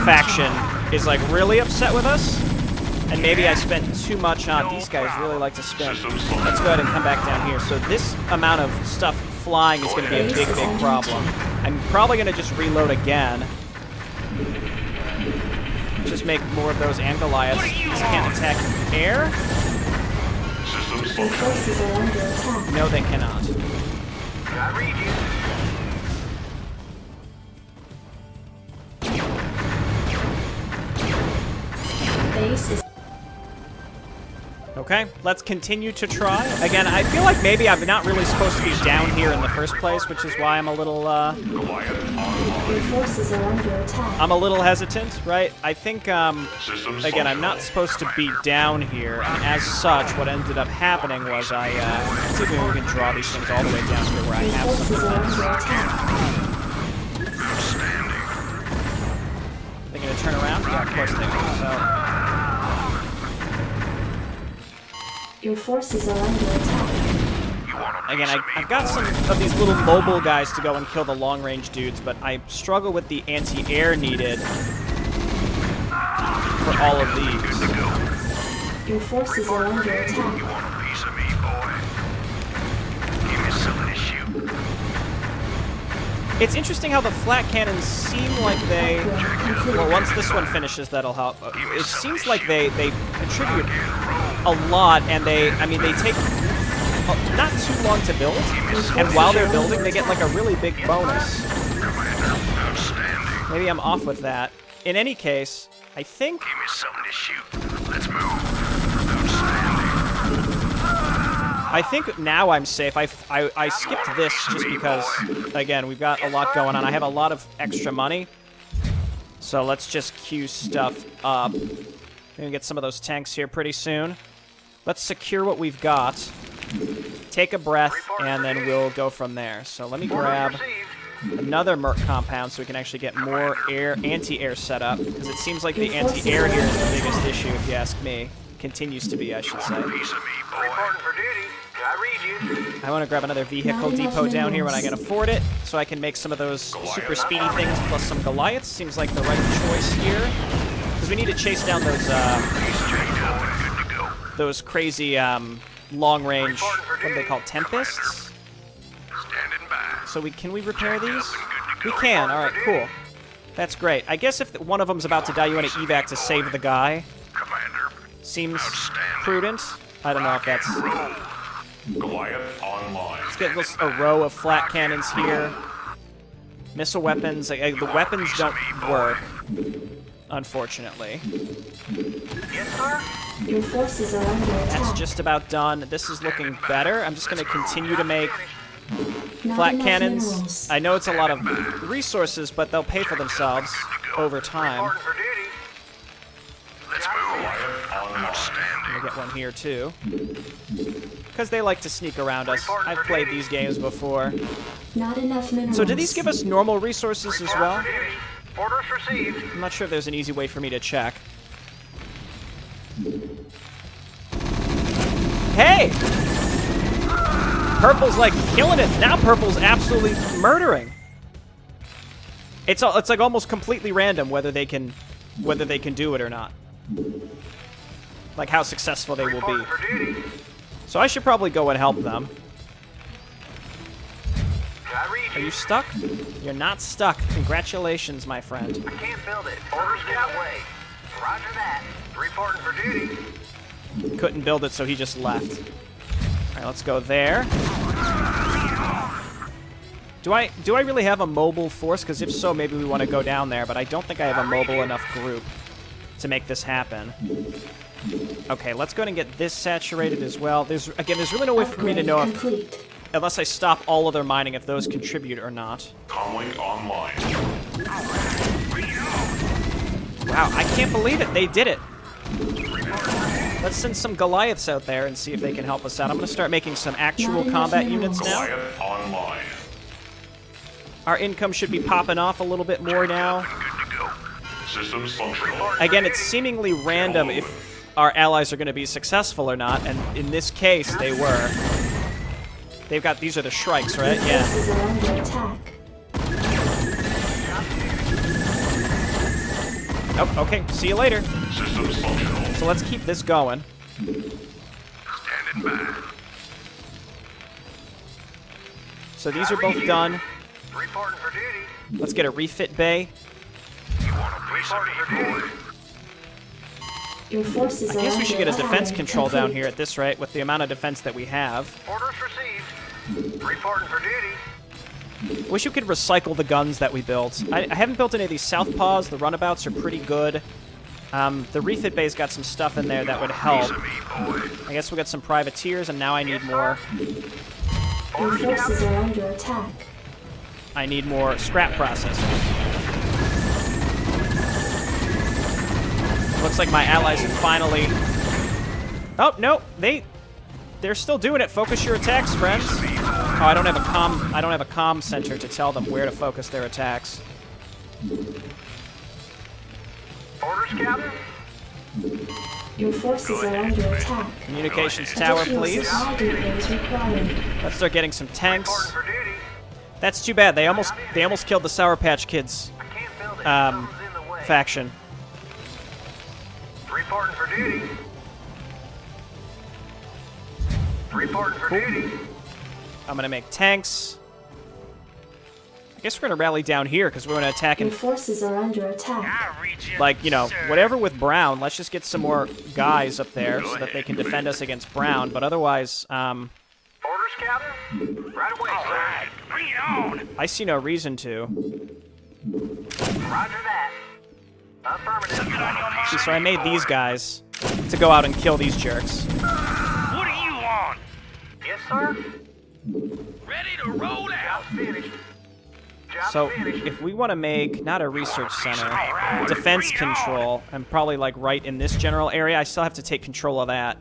Speaker 1: faction is like really upset with us. And maybe I spent too much on... These guys really like to spin. Let's go ahead and come back down here. So this amount of stuff flying is going to be a big, big problem. I'm probably going to just reload again. Just make more of those and Goliaths. These can't attack air?
Speaker 3: Your forces are under attack.
Speaker 1: No, they cannot.
Speaker 5: I read you.
Speaker 3: Base is
Speaker 1: Okay, let's continue to try. Again, I feel like maybe I'm not really supposed to be down here in the first place, which is why I'm a little,
Speaker 3: your forces are under attack.
Speaker 1: I'm a little hesitant, right? I think, again, I'm not supposed to be down here, and as such, what ended up happening was let's see if we can draw these things all the way down here where I
Speaker 3: Your
Speaker 1: have
Speaker 3: forces
Speaker 1: some.
Speaker 3: are under attack.
Speaker 1: They're gonna turn around? Yeah, of course they will. So,
Speaker 3: Your forces are under attack.
Speaker 1: again, I've got some of these little mobile guys to go and kill the long-range dudes, but I struggle with the anti-air needed for all of these.
Speaker 3: Your forces are under attack.
Speaker 2: You want a piece of me, boy? Give me something to shoot.
Speaker 1: It's interesting how the flat cannons seem like they... Well, once this one finishes, that'll help. It seems like they contribute a lot, and they take not too long to build, and while they're building, they get like a really big bonus. Maybe I'm off with that. In any case, I think...
Speaker 2: Give me something to shoot. Let's move.
Speaker 1: I think now I'm safe. I skipped this just because, again, we've got a lot going on. I have a lot of extra money, so let's just queue stuff up. We're gonna get some of those tanks here pretty soon. Let's secure what we've got, take a breath, and then we'll go from there. So let me grab another Merc compound so we can actually get more anti-air set up, because it seems like the anti-air here is the biggest issue, if you ask me. Continues to be, I should say.
Speaker 2: Piece of me, boy.
Speaker 5: Reporting for duty. I read you.
Speaker 1: I want to grab another vehicle depot down here when I can afford it, so I can make some of those super speedy things plus some Goliaths. Seems like the right choice here, because we need to chase down those crazy long-range, what do they call, Tempests?
Speaker 2: Standing by.
Speaker 1: So can we repair these? We can. All right, cool. That's great. I guess if one of them's about to die, you want to evac to save the guy.
Speaker 2: Commander.
Speaker 1: Seems prudent. I don't know if that's...
Speaker 4: Goliath online.
Speaker 1: Let's get a row of flat cannons here. Missile weapons. The weapons don't work, unfortunately.
Speaker 5: Yes, sir.
Speaker 3: Your forces are under attack.
Speaker 1: That's just about done. This is looking better. I'm just going to continue to make
Speaker 3: Not
Speaker 1: flat
Speaker 3: enough
Speaker 1: cannons.
Speaker 3: minerals.
Speaker 1: I know it's a lot of resources, but they'll pay for themselves over time.
Speaker 5: Reporting for duty.
Speaker 2: Let's move.
Speaker 1: I'm
Speaker 2: Outstanding.
Speaker 1: going to get one here, too. Because they like to sneak around us. I've played these games before.
Speaker 3: Not enough minerals.
Speaker 1: So do these give us normal resources as well?
Speaker 5: For duty. Orders received.
Speaker 1: I'm not sure if there's an easy way for me to check. Hey! Purple's like killing it. Now Purple's absolutely murdering. It's like almost completely random whether they can do it or not. Like how successful they will be.
Speaker 5: Reporting for duty.
Speaker 1: So I should probably go and help them.
Speaker 5: I read
Speaker 1: Are
Speaker 5: you.
Speaker 1: you stuck? You're not stuck. Congratulations, my friend.
Speaker 5: I can't build it. Orders get away. Roger that. Reporting for duty.
Speaker 1: Couldn't build it, so he just left. All right, let's go there. Do I really have a mobile force? Because if so, maybe we want to go down there, but I don't think I have a mobile enough group to make this happen. Okay, let's go ahead and get this saturated as well. There's really no way for me to know if,
Speaker 3: Complete.
Speaker 1: unless I stop all of their mining, if those contribute or not.
Speaker 4: Comlink online.
Speaker 1: Wow, I can't believe it. They did it. Let's send some Goliaths out there and see if they can help us out. I'm going to start making some actual combat units now.
Speaker 4: Goliath online.
Speaker 1: Our income should be popping off a little bit more now.
Speaker 2: Good to go.
Speaker 4: Systems functional.
Speaker 1: Again, it's seemingly random if our allies are going to be successful or not, and in this case, they were. They've got, these are the Shrikes, right?
Speaker 3: Your
Speaker 1: Yeah.
Speaker 3: forces are under attack.
Speaker 1: Oh, okay. See you later.
Speaker 4: Systems functional.
Speaker 1: So let's keep this going.
Speaker 2: Standing by.
Speaker 1: So these are both done.
Speaker 5: Reporting for duty.
Speaker 1: Let's get a refit bay.
Speaker 2: You want a piece of me, boy?
Speaker 3: Your forces
Speaker 1: I guess
Speaker 3: are
Speaker 1: we should
Speaker 3: under
Speaker 1: get a defense
Speaker 3: attack.
Speaker 1: control down
Speaker 3: Complete.
Speaker 1: here at this rate with the amount of defense that we have.
Speaker 5: Orders received. Reporting for duty.
Speaker 1: Wish you could recycle the guns that we built. I haven't built any of these southpaws. The runabouts are pretty good. The refit bay's got some stuff in there that would help.
Speaker 2: Piece of me, boy.
Speaker 1: I guess we got some privateers, and now I need more.
Speaker 3: Your forces are under attack.
Speaker 1: I need more scrap processors. Looks like my allies have finally... Oh, no, they're still doing it. Focus your attacks, friends. Oh, I don't have a comm center to tell them where to focus their attacks.
Speaker 5: Orders, Captain.
Speaker 3: Your forces are under attack.
Speaker 1: Communications tower,
Speaker 3: Additional
Speaker 1: please.
Speaker 3: supply depots required.
Speaker 1: Let's start getting some tanks.
Speaker 5: Reporting for duty.
Speaker 1: That's too bad. They almost killed the Sour Patch Kids
Speaker 5: I can't build it.
Speaker 1: Um,
Speaker 5: Something's in the way.
Speaker 1: faction.
Speaker 5: Reporting for duty. Reporting for duty.
Speaker 1: I'm gonna make tanks. I guess we're gonna rally down here because we're gonna attack
Speaker 3: Your
Speaker 1: and
Speaker 3: forces are under attack.
Speaker 1: like, you know, whatever with Brown. Let's just get some more guys up there so that they can defend us against Brown. But otherwise,
Speaker 5: Orders, Captain. Right away, sir.
Speaker 2: Bring it on.
Speaker 1: I see no reason to.
Speaker 5: Roger that. Affirmative.
Speaker 1: See, so I made these guys to go out and kill these jerks.
Speaker 2: What do you want?
Speaker 5: Yes, sir.
Speaker 2: Ready to roll out.
Speaker 5: Job's finished. Job's
Speaker 1: So
Speaker 5: finished.
Speaker 1: if we want to make not a research center, defense control, and probably like right in this general area, I still have to take control of that.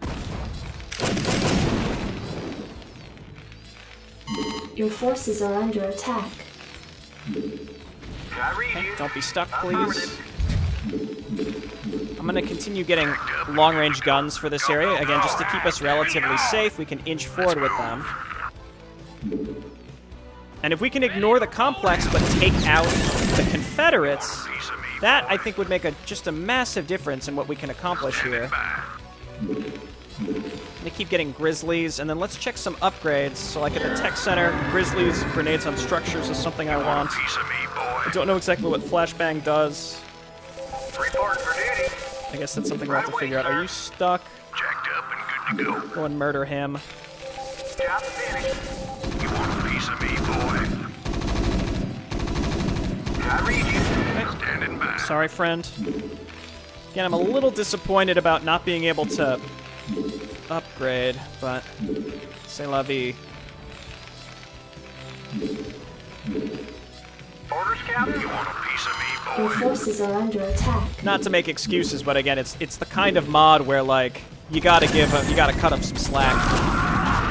Speaker 3: Your forces are under attack.
Speaker 5: I read you.
Speaker 1: Don't be stuck, please. I'm gonna continue getting long-range guns for this area, again, just to keep us relatively safe. We can inch forward with them. And if we can ignore the complex but take out the Confederates, that, I think, would make just a massive difference in what we can accomplish here. They keep getting Grizzlies, and then let's check some upgrades. So like at the Tech Center, Grizzlies, grenades on structures is something I want.
Speaker 2: Piece of me,
Speaker 1: I
Speaker 2: boy.
Speaker 1: don't know exactly what Flashbang does.
Speaker 5: Reporting for duty.
Speaker 1: I guess that's something we'll have to figure out. Are you stuck?
Speaker 2: Jacked up and good to go.
Speaker 1: Go and murder him.
Speaker 5: Job's finished.
Speaker 2: You want a piece of me, boy?
Speaker 5: I read you.
Speaker 2: Standing by.
Speaker 1: Sorry, friend. Again, I'm a little disappointed about not being able to upgrade, but c'est la vie.
Speaker 5: Orders, Captain.
Speaker 2: You want a piece of me,
Speaker 3: Your
Speaker 2: boy?
Speaker 3: forces are under attack.
Speaker 1: Not to make excuses, but again, it's the kind of mod where like you gotta cut up some slack.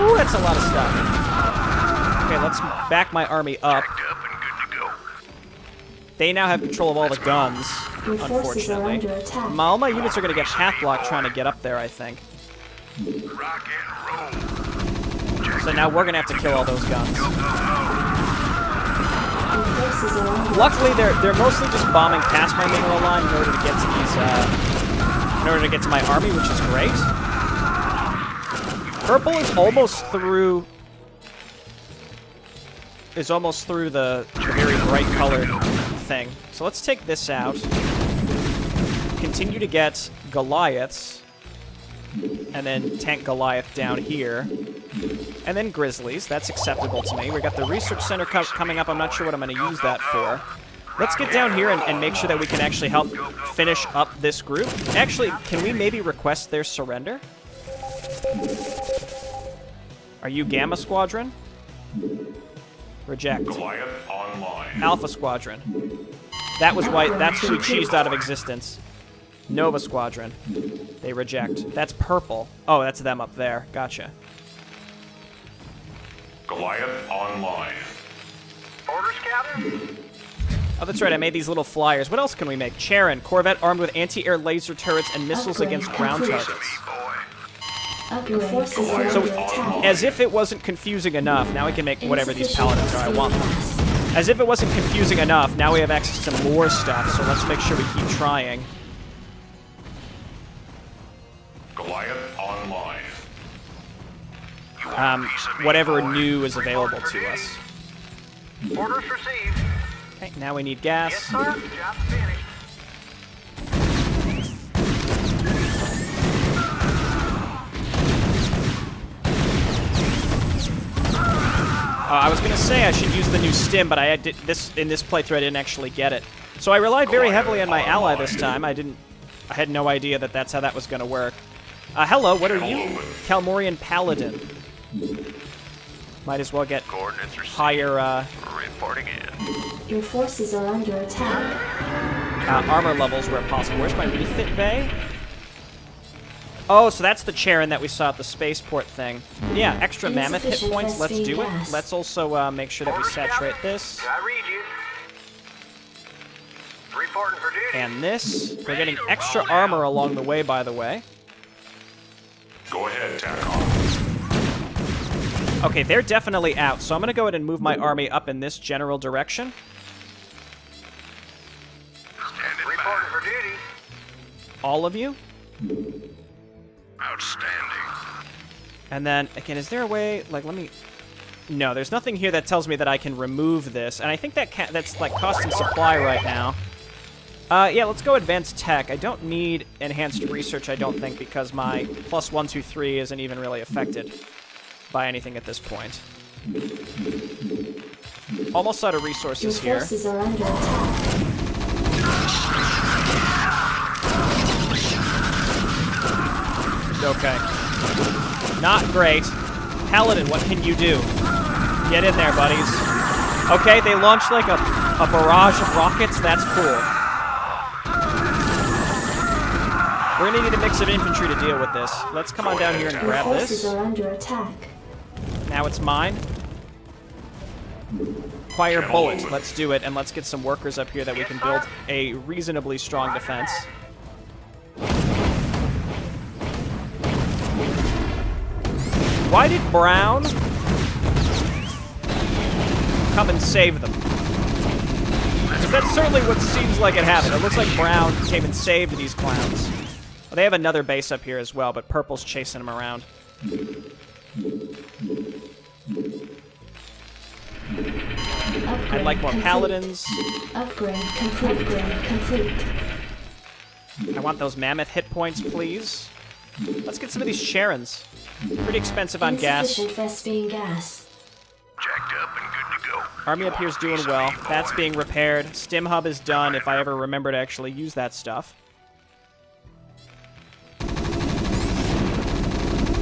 Speaker 1: Ooh, that's a lot of stuff. Okay, let's back my army up.
Speaker 2: Jacked up and good to go.
Speaker 1: They now have control of all the guns,
Speaker 3: Your forces are
Speaker 1: unfortunately.
Speaker 3: under attack.
Speaker 1: All my units are gonna get half blocked trying to get up there, I think.
Speaker 2: Rock and roll.
Speaker 1: So now we're gonna have to kill all those guns.
Speaker 3: Your forces are under
Speaker 1: Luckily, they're mostly just bombing past my mineral line in order to get to these, in order to get to my army, which is great. Purple is almost through. Is almost through the very bright colored thing. So let's take this out. Continue to get Goliaths, and then tank Goliath down here. And then Grizzlies. That's acceptable to me. We got the research center coming up. I'm not sure what I'm going to use that for. Let's get down here and make sure that we can actually help finish up this group. Actually, can we maybe request their surrender? Are you Gamma Squadron? Reject.
Speaker 4: Goliath online.
Speaker 1: Alpha Squadron. That was white. That's who we cheesed out of existence. Nova Squadron. They reject. That's purple. Oh, that's them up there. Gotcha.
Speaker 4: Goliath online.
Speaker 5: Orders, Captain.
Speaker 1: Oh, that's right, I made these little flyers. What else can we make? Charon, Corvette armed with anti-air laser turrets and missiles
Speaker 3: Upgrade
Speaker 1: against ground
Speaker 3: complete.
Speaker 1: targets.
Speaker 3: Your forces are
Speaker 1: So,
Speaker 3: under attack.
Speaker 1: as if it wasn't confusing enough, now we can make whatever these paladins are. I want them. As if it wasn't confusing enough, now we have access to more stuff, so let's make sure we keep trying.
Speaker 4: Goliath online.
Speaker 1: Whatever new is available to us.
Speaker 5: Orders received.
Speaker 1: Okay, now we need gas.
Speaker 5: Yes, sir. Job finished.
Speaker 1: I was gonna say I should use the new stim, but in this playthrough I didn't actually get it. So I relied very heavily on my ally this time. I had no idea that that's how that was gonna work. Hello, what are you? Kel-Morian Paladin. Might as well get higher,
Speaker 2: Reporting in.
Speaker 3: Your forces are under attack.
Speaker 1: armor levels where possible. Where's my refit bay? Oh, so that's the Charon that we saw at the spaceport thing. Yeah, extra mammoth hit
Speaker 3: Insufficient
Speaker 1: points. Let's do it.
Speaker 3: gas.
Speaker 1: Let's also make sure that we saturate this.
Speaker 5: I read you. Reporting for duty.
Speaker 1: And this. We're getting extra armor along the way, by the way.
Speaker 4: Go ahead, TACOM.
Speaker 1: Okay, they're definitely out, so I'm going to go ahead and move my army up in this general direction.
Speaker 2: Standing
Speaker 5: Reporting
Speaker 2: by.
Speaker 5: for duty.
Speaker 1: All of you.
Speaker 2: Outstanding.
Speaker 1: And then, again, is there a way, like, let me... No, there's nothing here that tells me that I can remove this, and I think that's, like, costing supply right now. Yeah, let's go advanced tech. I don't need enhanced research, I don't think, because my plus 1, 2, 3 isn't even really affected by anything at this point. Almost out of
Speaker 3: Your
Speaker 1: resources here.
Speaker 3: forces are under attack.
Speaker 1: Okay. Not great. Paladin, what can you do? Get in there, buddies. Okay, they launched like a barrage of rockets. That's cool. We're gonna need a mix of infantry to deal with this. Let's come on down here and
Speaker 3: Your
Speaker 1: grab
Speaker 3: forces
Speaker 1: this.
Speaker 3: are under attack.
Speaker 1: Now it's mine. Fire bullet. Let's do it, and let's get some workers up here that we can build a reasonably strong defense. Why did Brown come and save them? Because that's certainly what seems like it happened. It looks like Brown came and saved these clowns. Well, they have another base up here as well, but Purple's chasing them around. I'd like more paladins.
Speaker 3: Upgrade complete. Upgrade complete.
Speaker 1: I want those mammoth hit points, please. Let's get some of these Charons. Pretty expensive on gas.
Speaker 3: Insufficient Vespine gas.
Speaker 2: Jacked up and good to go.
Speaker 1: Army up here is doing well. That's being repaired. Stim hub is done if I ever remember to actually use that stuff.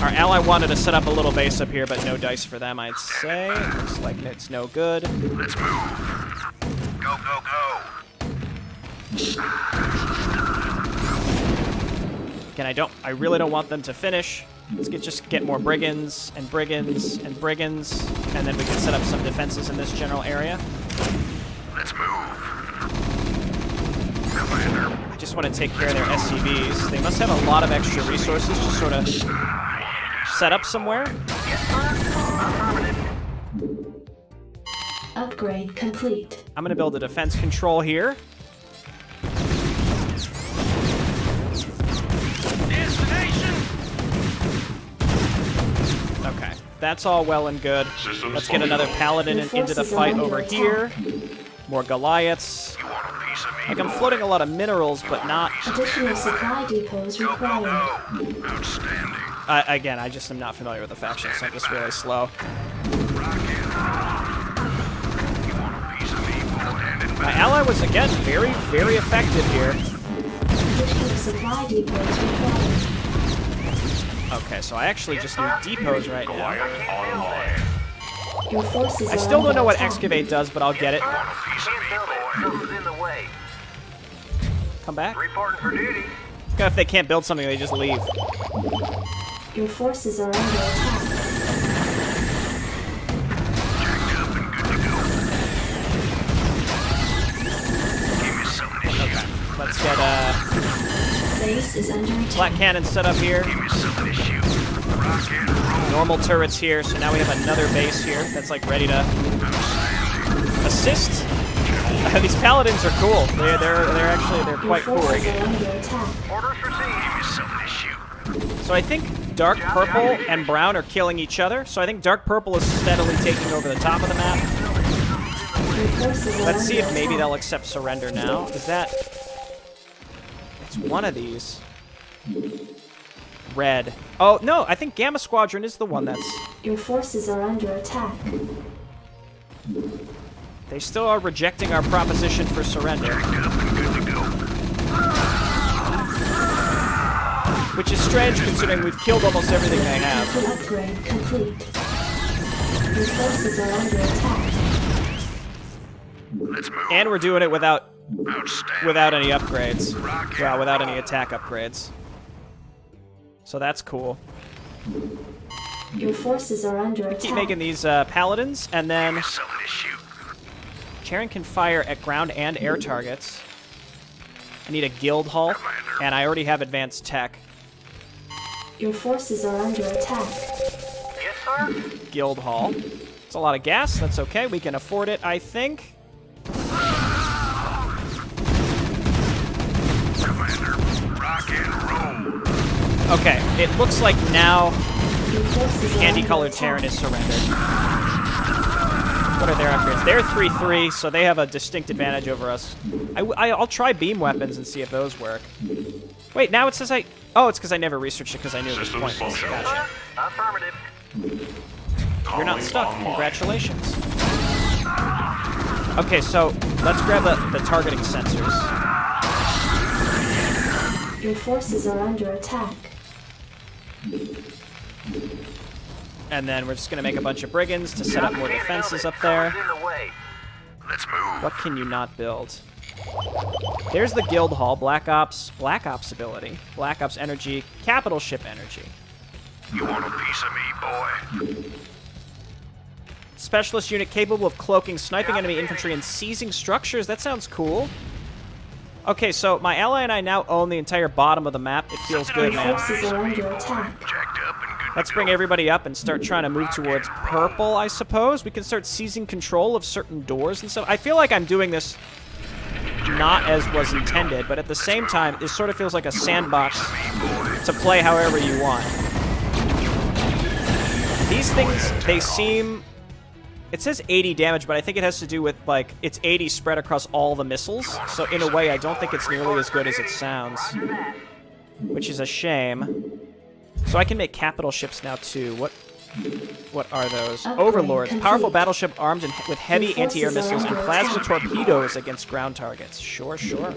Speaker 1: Our ally wanted to set up a little base up here, but no dice for them, I'd say. Looks like it's no good.
Speaker 2: Let's move. Go, go, go.
Speaker 1: Again, I really don't want them to finish. Let's just get more brigands and brigands and brigands, and then we can set up some defenses in this general area.
Speaker 2: Let's move. Commander.
Speaker 1: I just want to take care of their SCVs. They must have a lot of extra resources just sort of set up somewhere.
Speaker 3: Upgrade complete.
Speaker 1: I'm going to build a defense control here. Okay, that's all well and good. Let's get another paladin into the fight over here. More Goliaths.
Speaker 2: You want a piece of me?
Speaker 1: Like, I'm floating a lot of minerals, but not...
Speaker 3: Additional supply depots
Speaker 2: Go, go,
Speaker 3: required.
Speaker 2: go. Outstanding.
Speaker 1: Again, I just am not familiar with the factions, so I'm just really slow.
Speaker 2: Rock and roll. You want a piece of me? Standing
Speaker 1: My
Speaker 2: by.
Speaker 1: ally was, again, very, very effective here.
Speaker 3: Additional supply depots required.
Speaker 1: Okay, so I actually just need depots right now.
Speaker 4: Goliath online.
Speaker 3: Your forces
Speaker 1: I
Speaker 3: are
Speaker 1: still don't
Speaker 3: under
Speaker 1: know what
Speaker 3: attack.
Speaker 1: excavate does, but I'll get it.
Speaker 2: Want a piece of me,
Speaker 5: Can't build it.
Speaker 2: boy?
Speaker 5: Something's in the way.
Speaker 1: Come back.
Speaker 5: Reporting for duty.
Speaker 1: If they can't build something, they just leave.
Speaker 3: Your forces are under attack.
Speaker 2: Jacked up and good to go.
Speaker 1: get
Speaker 3: Base is under attack.
Speaker 1: flat cannons set up here.
Speaker 2: Give me something to shoot. Rock and roll.
Speaker 1: Normal turrets here, so now we have another base here that's like ready to assist. These paladins are cool. They're quite cool.
Speaker 3: Forces are under attack.
Speaker 5: Orders received.
Speaker 2: Give me something to shoot.
Speaker 1: So I think dark purple and brown are killing each other. So I think dark purple is steadily taking over the top of the map.
Speaker 3: Your forces are
Speaker 1: Let's see
Speaker 3: under
Speaker 1: if maybe
Speaker 3: attack.
Speaker 1: they'll accept surrender now. Is that... It's one of these. Red. Oh, no, I think Gamma Squadron is the one that's...
Speaker 3: Your forces are under attack.
Speaker 1: They still are rejecting our proposition for surrender.
Speaker 2: Up and good to go.
Speaker 1: Which is strange considering we've killed almost everything they have.
Speaker 3: The upgrade complete. Your forces are under attack.
Speaker 2: Let's move.
Speaker 1: And we're doing it without
Speaker 2: Outstanding.
Speaker 1: any upgrades. Well, without any attack upgrades. So that's cool.
Speaker 3: Your forces are under attack.
Speaker 1: Keep making these paladins, and then
Speaker 2: Give me something to shoot.
Speaker 1: Charon can fire at ground and air targets. I need a guild hall, and I already have advanced tech.
Speaker 3: Your forces are under attack.
Speaker 5: Yes, sir.
Speaker 1: Guild hall. It's a lot of gas. That's okay. We can afford it, I think.
Speaker 2: Commander, rock and roll.
Speaker 1: Okay, it looks like now
Speaker 3: Your forces are
Speaker 1: candy-colored
Speaker 3: under
Speaker 1: Terran
Speaker 3: attack.
Speaker 1: is surrendered. What are their upgrades? They're 3-3, so they have a distinct advantage over us. I'll try beam weapons and see if those work. Wait, now it says I... Oh, it's because I never researched it because I knew it was
Speaker 4: Systems
Speaker 1: pointless.
Speaker 4: functional.
Speaker 1: Gotcha.
Speaker 5: Affirmative.
Speaker 1: You're not
Speaker 4: Calling
Speaker 1: stuck.
Speaker 4: online.
Speaker 1: Congratulations. Okay, so let's grab the targeting sensors.
Speaker 3: Your forces are under attack.
Speaker 1: And then we're just going to make a bunch of brigands to set up more defenses up there.
Speaker 5: Something's in the way.
Speaker 2: Let's move.
Speaker 1: What can you not build? There's the guild hall, Black Ops ability, Black Ops energy, capital ship energy.
Speaker 2: You want a piece of me, boy?
Speaker 1: Specialist unit capable of cloaking, sniping enemy infantry, and seizing structures. That sounds cool. Okay, so my ally and I now own the entire bottom of the map. It feels good,
Speaker 3: Your
Speaker 1: man.
Speaker 3: forces are under attack.
Speaker 2: Jacked up and good
Speaker 1: Let's
Speaker 2: to
Speaker 1: bring
Speaker 2: go.
Speaker 1: everybody up and start trying to move towards purple, I suppose. We can start seizing control of certain doors and stuff. I feel like I'm doing this not as was intended, but at the same time, it sort of feels like a sandbox to play however you want. These things, they seem... It says 80 damage, but I think it has to do with, like, it's 80 spread across all the missiles. So in a way, I don't think it's nearly as good as it sounds. Which is a shame. So I can make capital ships now, too. What are those?
Speaker 3: Upgrade
Speaker 1: Overlords.
Speaker 3: complete.
Speaker 1: Powerful battleship armed with heavy
Speaker 3: Your
Speaker 1: anti-air
Speaker 3: forces are
Speaker 1: missiles and
Speaker 3: under
Speaker 1: plasma
Speaker 3: attack.
Speaker 1: torpedoes against ground targets. Sure, sure.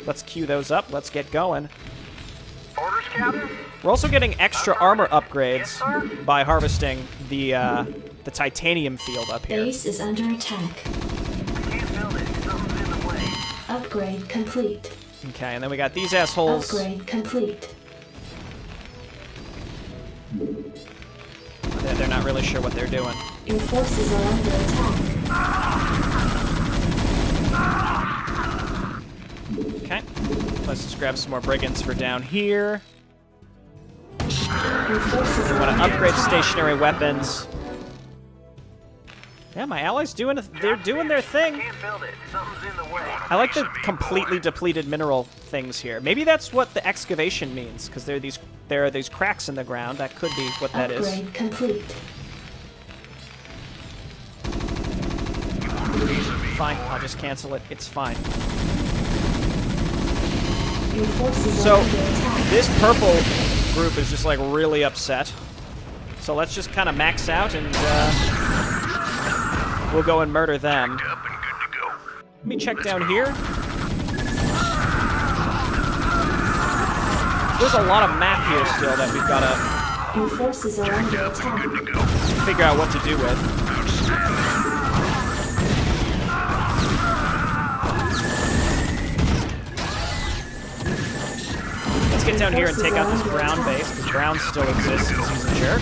Speaker 1: Let's queue those up. Let's get going.
Speaker 5: Orders, Captain.
Speaker 1: We're also getting extra armor upgrades
Speaker 5: Yes, sir.
Speaker 1: by harvesting the titanium field up here.
Speaker 3: Base is under attack.
Speaker 5: Can't build it. Something's in the way.
Speaker 3: Upgrade complete.
Speaker 1: Okay, and then we got these assholes.
Speaker 3: Upgrade complete.
Speaker 1: They're not really sure what they're doing.
Speaker 3: Your forces are under attack.
Speaker 1: Okay, let's just grab some more brigands for down here.
Speaker 3: Your forces
Speaker 1: We
Speaker 3: are
Speaker 1: want to
Speaker 3: under
Speaker 1: upgrade
Speaker 3: attack.
Speaker 1: stationary weapons. Yeah, my allies they're doing their thing.
Speaker 5: Can't build it. Something's in the way.
Speaker 1: I like the completely depleted mineral things here. Maybe that's what the excavation means, because there are these cracks in the ground. That could be what that is.
Speaker 3: Upgrade complete.
Speaker 1: Fine, I'll just cancel it. It's fine.
Speaker 3: Your forces
Speaker 1: So,
Speaker 3: are under attack.
Speaker 1: this purple group is just like really upset. So let's just kind of max out and we'll go and murder them.
Speaker 2: Up and good to go.
Speaker 1: Let me check down here. There's a lot of map here still that we've got to
Speaker 3: Your forces are under attack.
Speaker 2: Good to go.
Speaker 1: figure out what to do with. Let's get down here and take out this brown base, because brown still exists because he's a jerk.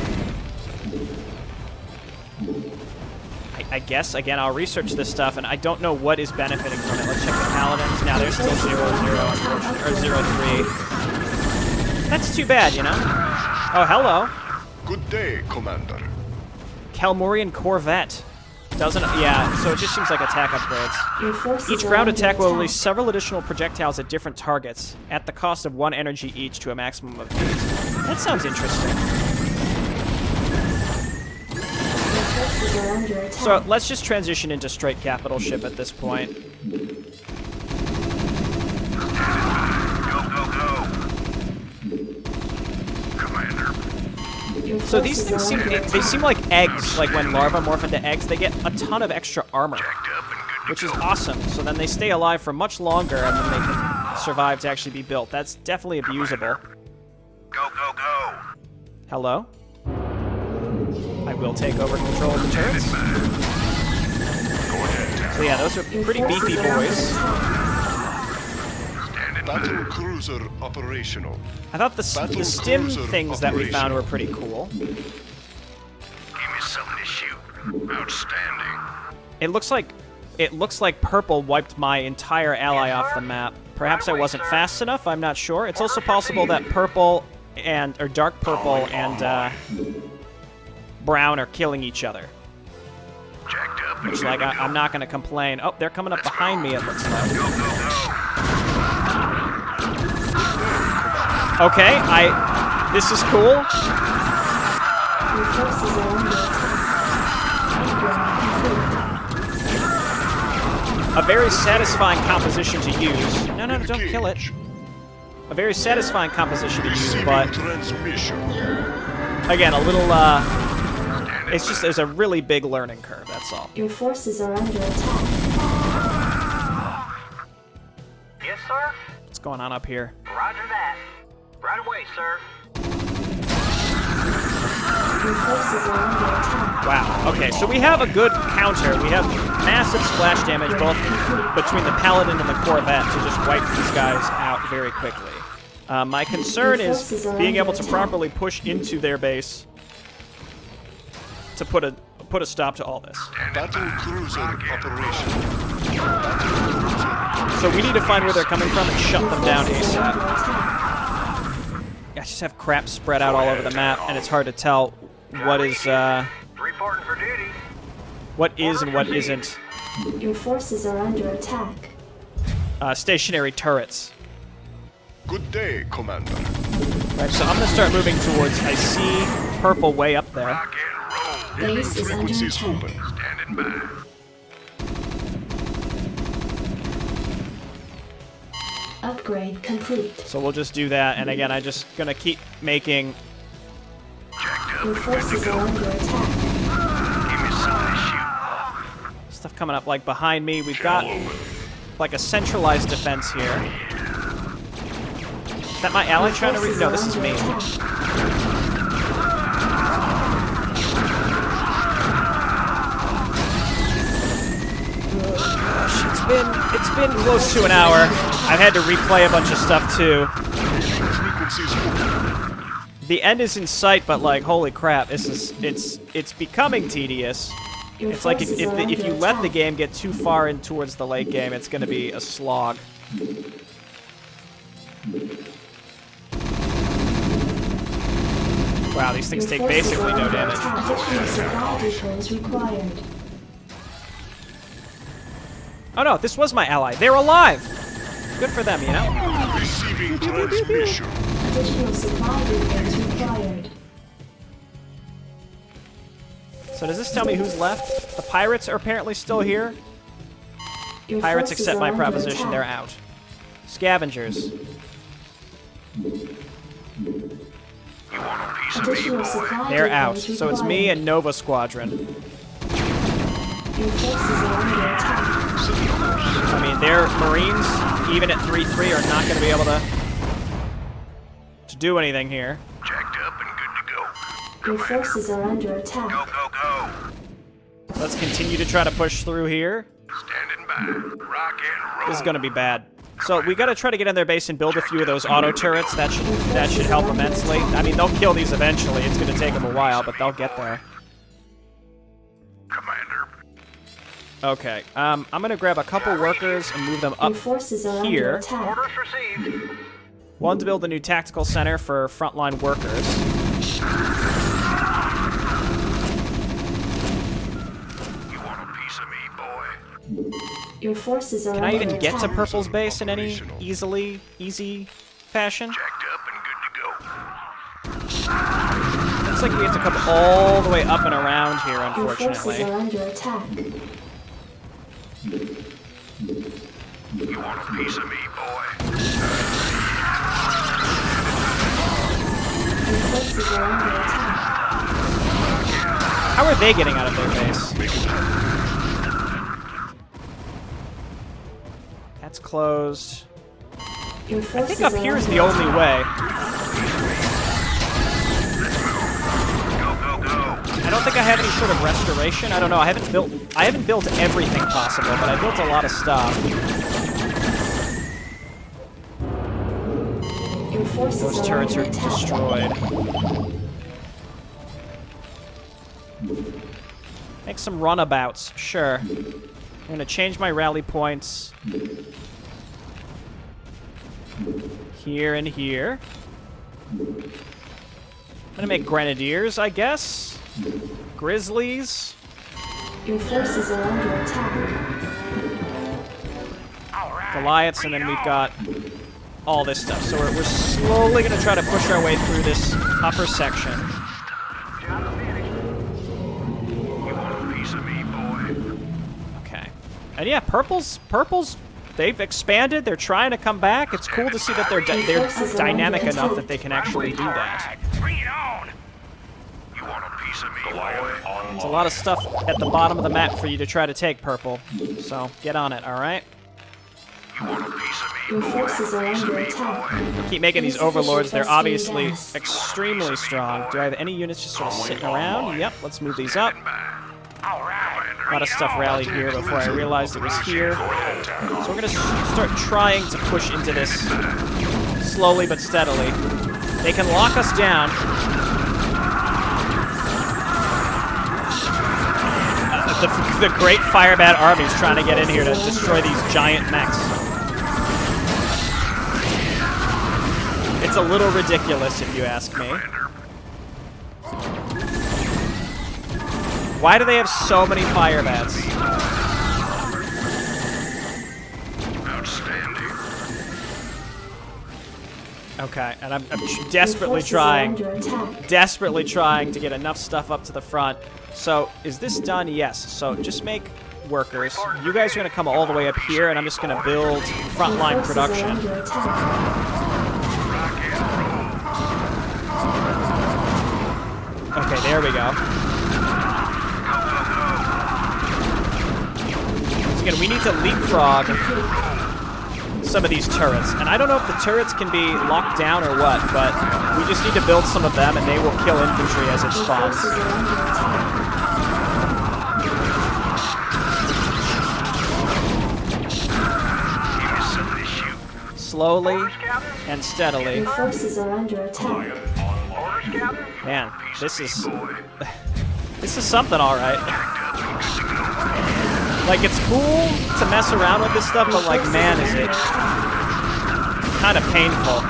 Speaker 1: I guess, again, I'll research this stuff, and I don't know what is benefiting from it. Let's check the Paladins. Now they're still 0-0, unfortunately, or 0-3. That's too bad, you know? Oh, hello.
Speaker 2: Good day, Commander.
Speaker 1: Kel-Morian Corvette. Doesn't, yeah, so it just seems like attack upgrades.
Speaker 3: Your forces
Speaker 1: Each
Speaker 3: are
Speaker 1: ground
Speaker 3: under
Speaker 1: attack will
Speaker 3: attack.
Speaker 1: release several additional projectiles at different targets, at the cost of 1 energy each to a maximum of 8. That sounds interesting.
Speaker 3: Your forces are under attack.
Speaker 1: So let's just transition into straight capital ship at this point.
Speaker 2: Go. Commander.
Speaker 3: Your
Speaker 1: So these
Speaker 3: forces
Speaker 1: things
Speaker 3: are
Speaker 1: seem,
Speaker 3: under
Speaker 1: they
Speaker 3: attack.
Speaker 1: seem like eggs, like when larvae morph into eggs, they get a ton of extra armor,
Speaker 2: Jacked up and good to
Speaker 1: which is
Speaker 2: go.
Speaker 1: awesome. So then they stay alive for much longer and then they can survive to actually be built. That's definitely abusable.
Speaker 2: Go.
Speaker 1: Hello? I will take over control of the turrets.
Speaker 4: Go ahead, Tack.
Speaker 1: So yeah, those are
Speaker 3: Your
Speaker 1: pretty
Speaker 3: forces
Speaker 1: beefy
Speaker 3: are under
Speaker 1: boys.
Speaker 3: attack.
Speaker 2: Standing
Speaker 6: Battle
Speaker 2: by.
Speaker 6: cruiser operational.
Speaker 1: I thought the
Speaker 6: Battle
Speaker 1: stim
Speaker 6: cruiser
Speaker 1: things that we found
Speaker 6: operation.
Speaker 1: were pretty cool.
Speaker 2: Give me something to shoot. Outstanding.
Speaker 1: It looks like purple wiped my entire ally off the map. Perhaps I wasn't fast enough, I'm not sure. It's also possible that purple or dark purple and brown are killing each other.
Speaker 2: Jacked up and
Speaker 1: Which,
Speaker 2: good
Speaker 1: like,
Speaker 2: to go.
Speaker 1: I'm not gonna complain. Oh, they're coming up behind me, it looks like.
Speaker 2: Go.
Speaker 1: Okay, this is cool.
Speaker 3: Your forces are under attack. Upgrade complete.
Speaker 1: A very satisfying composition to use. No, don't kill it. A very satisfying composition to use,
Speaker 6: Receiving
Speaker 1: but
Speaker 6: transmission.
Speaker 1: again, a little, it's just, there's a really big learning curve, that's all.
Speaker 3: Your forces are under attack.
Speaker 5: Yes, sir?
Speaker 1: What's going on up here?
Speaker 5: Roger that. Right away, sir.
Speaker 3: Your forces are under attack.
Speaker 1: Wow, okay, so we have a good counter. We have massive splash damage both between the Paladin and the Corvette to just wipe these guys out very quickly. My concern is being able to properly push into their base to put a stop to all this.
Speaker 6: Battle cruiser operation.
Speaker 1: So we need to find where they're coming from and shut
Speaker 3: Your
Speaker 1: them down
Speaker 3: forces are
Speaker 1: ASAP.
Speaker 3: under attack.
Speaker 1: I just have crap spread out all over the map, and it's hard to tell what is
Speaker 5: Reporting for duty.
Speaker 1: and what isn't
Speaker 3: Your forces are under attack.
Speaker 1: stationary turrets.
Speaker 6: Good day, Commander.
Speaker 1: Right, so I'm gonna start moving towards. I see purple way up there.
Speaker 2: Rock and roll.
Speaker 3: Base is under
Speaker 6: Frequencies
Speaker 3: attack.
Speaker 6: open.
Speaker 2: Standing by.
Speaker 3: Upgrade complete.
Speaker 1: So we'll just do that, and again, I'm just gonna keep making.
Speaker 2: Jacked up
Speaker 3: Your
Speaker 2: and good to
Speaker 3: forces are
Speaker 2: go.
Speaker 3: under attack.
Speaker 2: Give me something to shoot.
Speaker 1: Stuff coming up like behind me. We've got like a centralized defense here. Is that my ally
Speaker 3: Your
Speaker 1: trying to
Speaker 3: forces
Speaker 1: No,
Speaker 3: are
Speaker 1: this is
Speaker 3: under
Speaker 1: me.
Speaker 3: attack.
Speaker 1: It's been close to an hour. I've had to replay a bunch of stuff too.
Speaker 6: Frequencies open.
Speaker 1: The end is in sight, but like, holy crap, it's becoming tedious.
Speaker 3: Your
Speaker 1: It's like if
Speaker 3: forces are
Speaker 1: if you
Speaker 3: under
Speaker 1: let the
Speaker 3: attack.
Speaker 1: game get too far in towards the late game, it's gonna be a slog. Wow, these things
Speaker 3: Your
Speaker 1: take
Speaker 3: forces
Speaker 1: basically
Speaker 3: are
Speaker 1: no
Speaker 3: under
Speaker 1: damage.
Speaker 3: attack. Additional supply depots required.
Speaker 1: Oh no, this was my ally. They're alive! Good for them, you know?
Speaker 6: Receiving transmission.
Speaker 3: Additional supply depots required.
Speaker 1: So does this tell me who's left? The pirates are apparently still here.
Speaker 3: Your
Speaker 1: Pirates
Speaker 3: forces
Speaker 1: accept
Speaker 3: are
Speaker 1: my
Speaker 3: under
Speaker 1: proposition,
Speaker 3: attack.
Speaker 1: they're out. Scavengers.
Speaker 2: You want a piece of me,
Speaker 3: Additional
Speaker 2: boy?
Speaker 3: supply
Speaker 1: They're out.
Speaker 3: depots
Speaker 1: So it's me
Speaker 3: required.
Speaker 1: and Nova Squadron.
Speaker 3: Your forces are under attack.
Speaker 1: I mean, their Marines, even at 3-3, are not going to be able to do anything here.
Speaker 2: Jacked up and good to go.
Speaker 3: Your forces are under attack.
Speaker 2: Go.
Speaker 1: Let's continue to try to push through here.
Speaker 2: Standing by. Rock and roll.
Speaker 1: This is going to be bad. So we got to try to get in their base and build a few of those auto turrets. That should help immensely. I mean, they'll kill these eventually. It's going to take them a while, but they'll get there.
Speaker 2: Commander.
Speaker 1: Okay, I'm gonna grab a couple workers and move them up
Speaker 3: Your forces are under
Speaker 1: here.
Speaker 3: attack.
Speaker 5: Orders received.
Speaker 1: One to build a new tactical center for frontline workers.
Speaker 2: You want a piece of me, boy?
Speaker 3: Your forces are
Speaker 1: Can I
Speaker 3: under
Speaker 1: even get to
Speaker 3: attack.
Speaker 1: Purple's base in any easy fashion?
Speaker 2: Jacked up and good to go.
Speaker 1: Looks like we have to come all the way up and around here,
Speaker 3: Your forces
Speaker 1: unfortunately.
Speaker 3: are under attack.
Speaker 2: You want a piece of me, boy?
Speaker 3: Your forces are under attack.
Speaker 1: How are they getting out of their base? That's closed.
Speaker 3: Your
Speaker 1: I
Speaker 3: forces
Speaker 1: think up
Speaker 3: are
Speaker 1: here is
Speaker 3: under
Speaker 1: the only
Speaker 3: attack.
Speaker 1: way.
Speaker 2: Go, go, go.
Speaker 1: I don't think I have any sort of restoration. I don't know. I haven't built everything possible, but I built a lot of stuff.
Speaker 3: Your forces
Speaker 1: Those
Speaker 3: are
Speaker 1: turrets
Speaker 3: under
Speaker 1: are
Speaker 3: attack.
Speaker 1: destroyed. Make some runabouts, sure. I'm gonna change my rally points. Here and here. I'm gonna make grenadiers, I guess. Grizzlies.
Speaker 3: Your forces are under attack.
Speaker 1: Goliaths, and then we've got all this stuff. So we're slowly going to try to push our way through this upper section.
Speaker 5: Job finished.
Speaker 2: You want a piece of me, boy?
Speaker 1: Okay. And yeah, purples, they've expanded. They're trying to come back. It's cool to see that they're dynamic enough that they can actually do that.
Speaker 5: Bring it on.
Speaker 2: You want a piece of me, boy?
Speaker 4: Goliath online.
Speaker 1: There's a lot of stuff at the bottom of the map for you to try to take, purple. So get on it, all right?
Speaker 2: You want a piece of me,
Speaker 3: Your
Speaker 2: boy?
Speaker 3: forces are under attack.
Speaker 1: Keep making these overlords. They're
Speaker 3: Insufficient
Speaker 1: obviously
Speaker 3: gas.
Speaker 1: extremely strong. Do I have any units just sort of sitting around? Yep, let's move these up.
Speaker 5: All right.
Speaker 1: A lot of stuff rallied here before I realized it was here.
Speaker 4: Go ahead, TAC on.
Speaker 1: So we're going to start trying to push into this slowly but steadily. They can lock us down. The great Firebat army is trying to get in here to destroy these giant mechs. It's a little ridiculous, if you ask me. Why do they have so many Firebats?
Speaker 2: Outstanding.
Speaker 1: Okay, and I'm
Speaker 3: Your
Speaker 1: desperately
Speaker 3: forces are
Speaker 1: trying
Speaker 3: under attack.
Speaker 1: to get enough stuff up to the front. So, is this done? Yes. So, just make workers. You guys are going to come all the way up here, and I'm just going to build
Speaker 3: Your
Speaker 1: frontline
Speaker 3: forces are
Speaker 1: production.
Speaker 3: under attack.
Speaker 1: Okay, there we go. So again, we need to leapfrog some of these turrets. And I don't know if the turrets can be locked down or what, but we just need to build some of them, and they will kill infantry as it
Speaker 3: Your
Speaker 1: spawns.
Speaker 3: forces are under attack.
Speaker 1: Slowly and steadily.
Speaker 3: Your forces are under attack.
Speaker 4: Goliath online.
Speaker 5: Orders, Captain.
Speaker 1: Man, this is something, all right. Like, it's cool to mess around with this stuff, but like, man, is it kind of painful.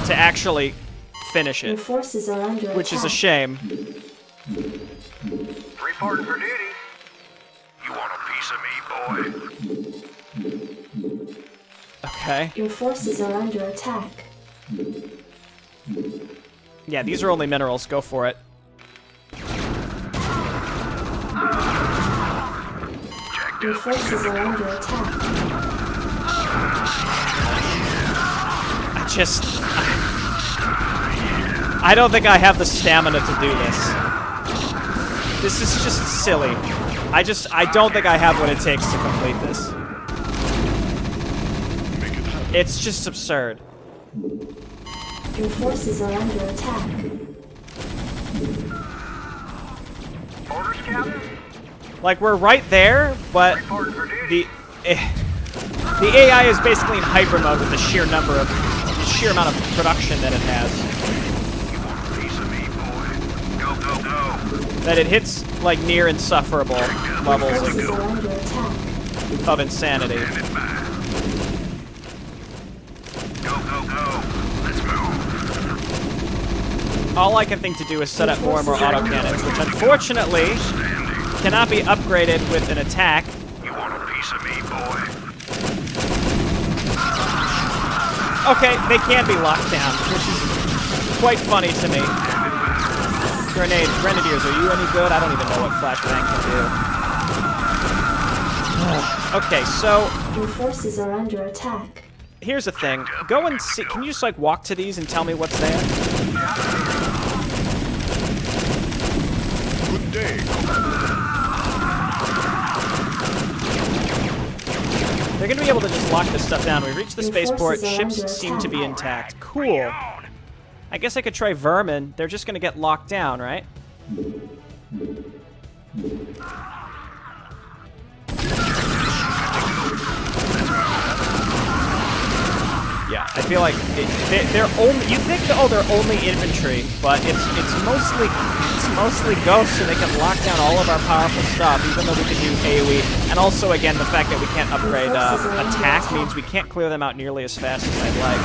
Speaker 1: To actually finish
Speaker 3: Your
Speaker 1: it,
Speaker 3: forces are under attack.
Speaker 1: which is a shame.
Speaker 5: Reporting for duty.
Speaker 2: You want a piece of me, boy?
Speaker 1: Okay.
Speaker 3: Your forces are under attack.
Speaker 1: Yeah, these are only minerals. Go for it.
Speaker 3: Your forces are under attack.
Speaker 1: I don't think I have the stamina to do this. This is just silly. I don't think I have what it takes to complete this. It's just absurd.
Speaker 3: Your forces are under attack.
Speaker 5: Orders, Captain.
Speaker 1: Like, we're right there, but
Speaker 5: Reporting for duty.
Speaker 1: the AI is basically in hyper mode with the sheer amount of production that it has.
Speaker 2: You want a piece of me, boy? Go,
Speaker 1: that it hits like near insufferable levels
Speaker 3: Forces are under attack.
Speaker 1: of insanity.
Speaker 2: Standing by. Go, go, go. Let's move.
Speaker 1: All I can think to do is set up more and more autocannons, which unfortunately cannot be upgraded with an attack.
Speaker 2: You want a piece of me, boy?
Speaker 1: Okay, they can be locked down, which is quite funny to me. Grenadiers, are you any good? I don't even know what flashbang can do. Okay, so
Speaker 3: Your forces are under attack.
Speaker 1: here's the thing. Go and see. Can you just like walk to these and tell me what's there?
Speaker 6: Good day, Commander.
Speaker 1: They're gonna be able to just lock this stuff down. We reached the
Speaker 3: Your
Speaker 1: spaceport.
Speaker 3: forces are under
Speaker 1: Ships seem to be
Speaker 3: attack.
Speaker 1: intact. Cool. I guess I could try vermin. They're just gonna get locked down, right? Yeah, I feel like they're only. You think they're only infantry, but it's mostly ghosts, and they can lock down all of our powerful stuff, even though we can do AoE. And also, again, the fact that we can't upgrade attack means we can't clear them out nearly as fast as I'd like.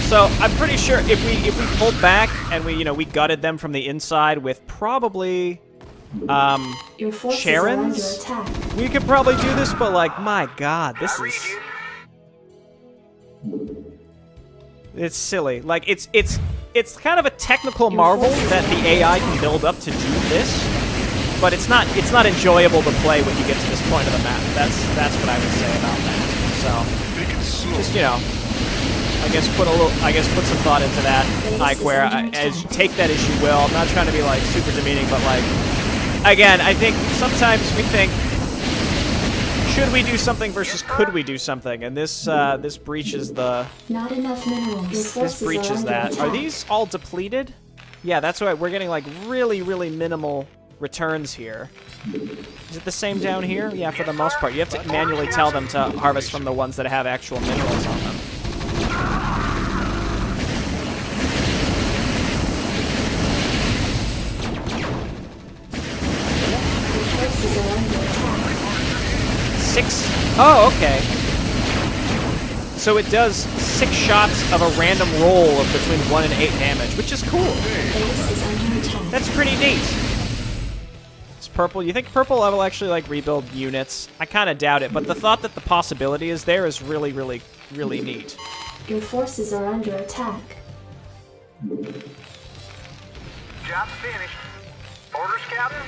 Speaker 1: So I'm pretty sure if we pulled back and we gutted them from the inside with probably
Speaker 3: Your forces are under
Speaker 1: Charons?
Speaker 3: attack.
Speaker 1: We could probably do this, but like, my god, this is... It's silly. Like, it's kind of a technical marvel that the AI can build up to do this, but it's not enjoyable to play when you get to this point of the map. That's what I would say about that. So,
Speaker 6: Make it slow.
Speaker 1: just, I guess put some thought into that, iquare. As you take that as you will. I'm not trying to be like super demeaning, but like, again, I think sometimes we think, should we do something versus could we do something? And this breaches the
Speaker 3: Not enough minerals. Your forces
Speaker 1: this breaches
Speaker 3: are under
Speaker 1: that.
Speaker 3: attack.
Speaker 1: Are these all depleted? Yeah, that's right. We're getting like really, really minimal returns here. Is it the same down here? Yeah, for the most part. You have to manually tell them to harvest from the ones that have actual minerals on them.
Speaker 3: Your forces are under attack.
Speaker 1: 6. Oh, okay. So it does 6 shots of a random roll of between 1 and 8 damage, which is cool.
Speaker 3: Base is under attack.
Speaker 1: That's pretty neat. It's purple. You think purple will actually like rebuild units? I kind of doubt it, but the thought that the possibility is there is really, really, really neat.
Speaker 3: Your forces are under attack.
Speaker 5: Job finished. Orders, Captain?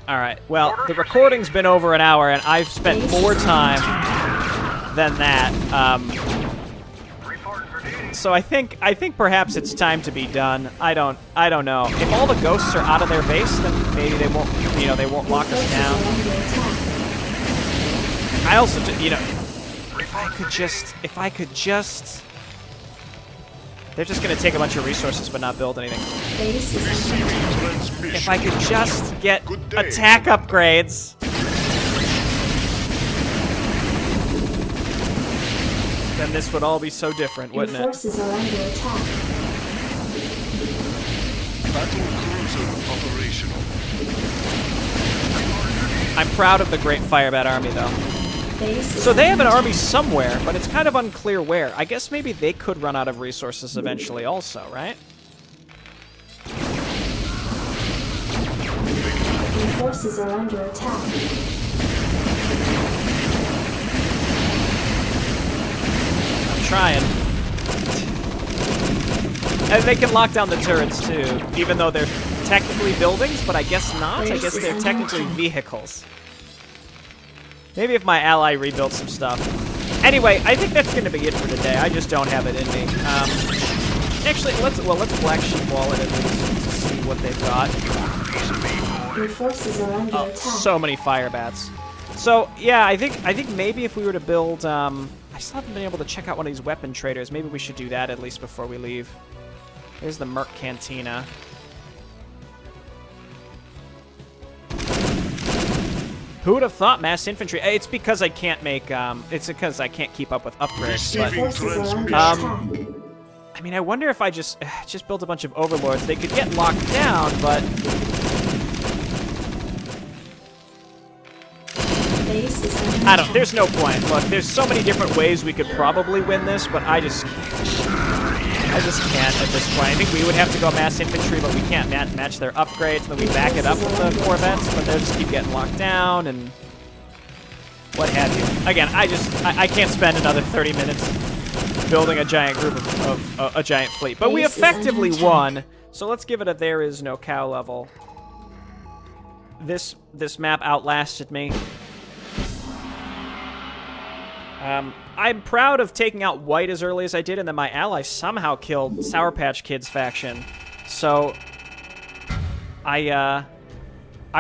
Speaker 1: All right. Well, the recording's been over an hour, and I've spent more time than that.
Speaker 5: Reporting for duty.
Speaker 1: So I think perhaps it's time to be done. I don't know. If all the ghosts are out of their base, then maybe they won't they won't lock us
Speaker 3: Forces
Speaker 1: down.
Speaker 3: are under attack.
Speaker 1: I also if I could just they're just gonna take a bunch of resources but not build anything.
Speaker 3: Base is under
Speaker 6: Receiving
Speaker 3: attack.
Speaker 6: transmission.
Speaker 1: If I could just get
Speaker 6: Good day.
Speaker 1: attack upgrades. Then this would all be so different,
Speaker 3: Your
Speaker 1: wouldn't it?
Speaker 3: forces are under attack.
Speaker 6: Battle cruiser operational.
Speaker 1: I'm proud of the Great Firebat Army, though.
Speaker 3: Base is
Speaker 1: So they have an
Speaker 3: under
Speaker 1: army somewhere, but it's kind of unclear where. I guess maybe they could run out of resources eventually also, right?
Speaker 3: Your forces are under attack.
Speaker 1: I'm trying. And they can lock down the turrets, too, even though they're technically buildings, but I guess not. I guess they're technically vehicles. Maybe if my ally rebuilds some stuff. Anyway, I think that's going to be it for today. I just don't have it in me. Actually, let's Black Sheep Wall it at least to see what they've got.
Speaker 3: Your forces are under
Speaker 1: Oh,
Speaker 3: attack.
Speaker 1: so many fire bats. So yeah, I think maybe if we were to build, I still haven't been able to check out one of these weapon traders. Maybe we should do that at least before we leave. Here's the Merc Cantina. Who would have thought mass infantry? It's because I can't make. It's because I can't keep up with upgrades.
Speaker 3: Your
Speaker 1: But
Speaker 3: forces are under
Speaker 6: transmission.
Speaker 3: attack.
Speaker 1: I mean, I wonder if I just built a bunch of overlords. They could get locked down, but
Speaker 3: Base is under
Speaker 1: I don't.
Speaker 3: attack.
Speaker 1: There's no point. Look, there's so many different ways we could probably win this, but I just can't at this point. I think we would have to go mass infantry, but we can't match their upgrades. And then we back it up with the Corvettes, but they'll just keep getting locked down and what have you. Again, I can't spend another 30 minutes building a giant group of a giant fleet. But we
Speaker 3: Base is under
Speaker 1: effectively
Speaker 3: attack.
Speaker 1: won, so let's give it a there is no cow level. This map outlasted me. I'm proud of taking out white as early as I did, and then my ally somehow killed Sour Patch Kids faction. So I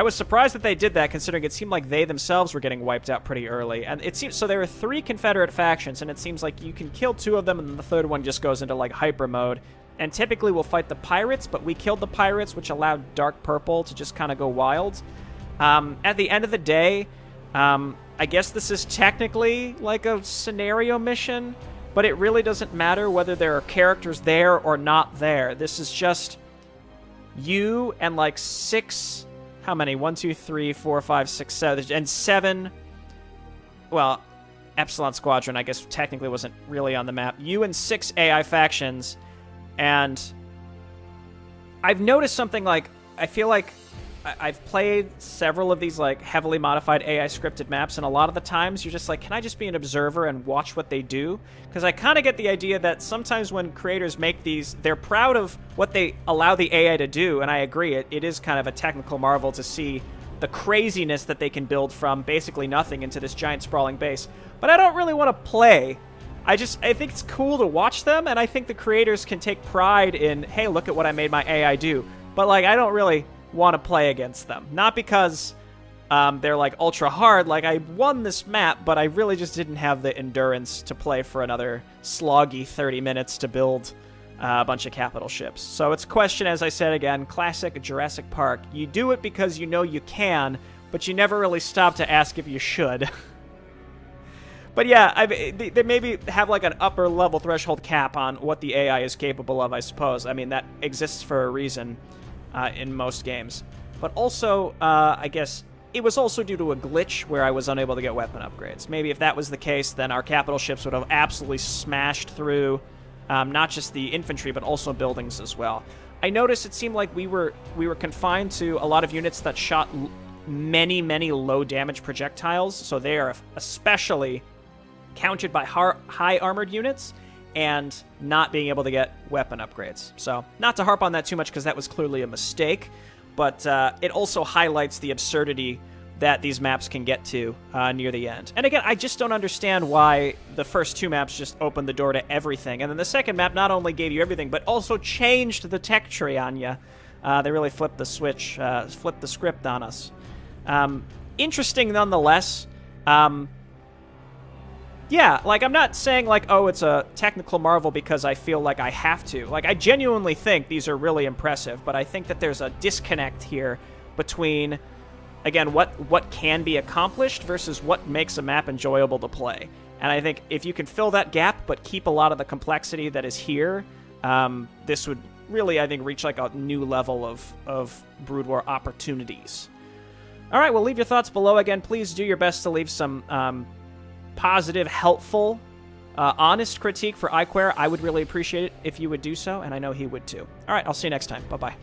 Speaker 1: was surprised that they did that, considering it seemed like they themselves were getting wiped out pretty early. And it seems so there are 3 Confederate factions, and it seems like you can kill 2 of them, and then the third one just goes into like hyper mode. And typically we'll fight the pirates, but we killed the pirates, which allowed Dark Purple to just kind of go wild. At the end of the day, I guess this is technically like a scenario mission, but it really doesn't matter whether there are characters there or not there. This is just you and like 6, how many? 1, 2, 3, 4, 5, 6, 7, and 7. Well, Epsilon Squadron, I guess, technically wasn't really on the map. You and 6 AI factions, and I've noticed something like, I feel like I've played several of these like heavily modified AI scripted maps, and a lot of the times you're just like, can I just be an observer and watch what they do? Because I kind of get the idea that sometimes when creators make these, they're proud of what they allow the AI to do, and I agree, it is kind of a technical marvel to see the craziness that they can build from basically nothing into this giant sprawling base. But I don't really want to play. I think it's cool to watch them, and I think the creators can take pride in, hey, look at what I made my AI do. But like, I don't really want to play against them. Not because they're like ultra hard, like I won this map, but I really just didn't have the endurance to play for another sloggy 30 minutes to build a bunch of capital ships. So it's a question, as I said again, classic Jurassic Park. You do it because you know you can, but you never really stop to ask if you should. But yeah, they maybe have like an upper level threshold cap on what the AI is capable of, I suppose. I mean, that exists for a reason. In most games. But also, I guess, it was also due to a glitch where I was unable to get weapon upgrades. Maybe if that was the case, then our capital ships would have absolutely smashed through not just the infantry, but also buildings as well. I noticed it seemed like we were confined to a lot of units that shot many, many low-damage projectiles, so they are especially countered by high armored units, and not being able to get weapon upgrades. So, not to harp on that too much because that was clearly a mistake, but it also highlights the absurdity that these maps can get to near the end. And again, I just don't understand why the first 2 maps just opened the door to everything, and then the second map not only gave you everything, but also changed the tech tree on you. They really flipped the switch, flipped the script on us. Interesting nonetheless. Yeah, like, I'm not saying, like, oh, it's a technical marvel because I feel like I have to. Like, I genuinely think these are really impressive, but I think that there's a disconnect here between, again, what can be accomplished versus what makes a map enjoyable to play. And I think if you can fill that gap but keep a lot of the complexity that is here, this would really, I think, reach, like, a new level of Brood War opportunities. All right, well, leave your thoughts below. Again, please do your best to leave some positive, helpful, honest critique for iquare. I would really appreciate it if you would do so, and I know he would too. All right, I'll see you next time. Bye-bye.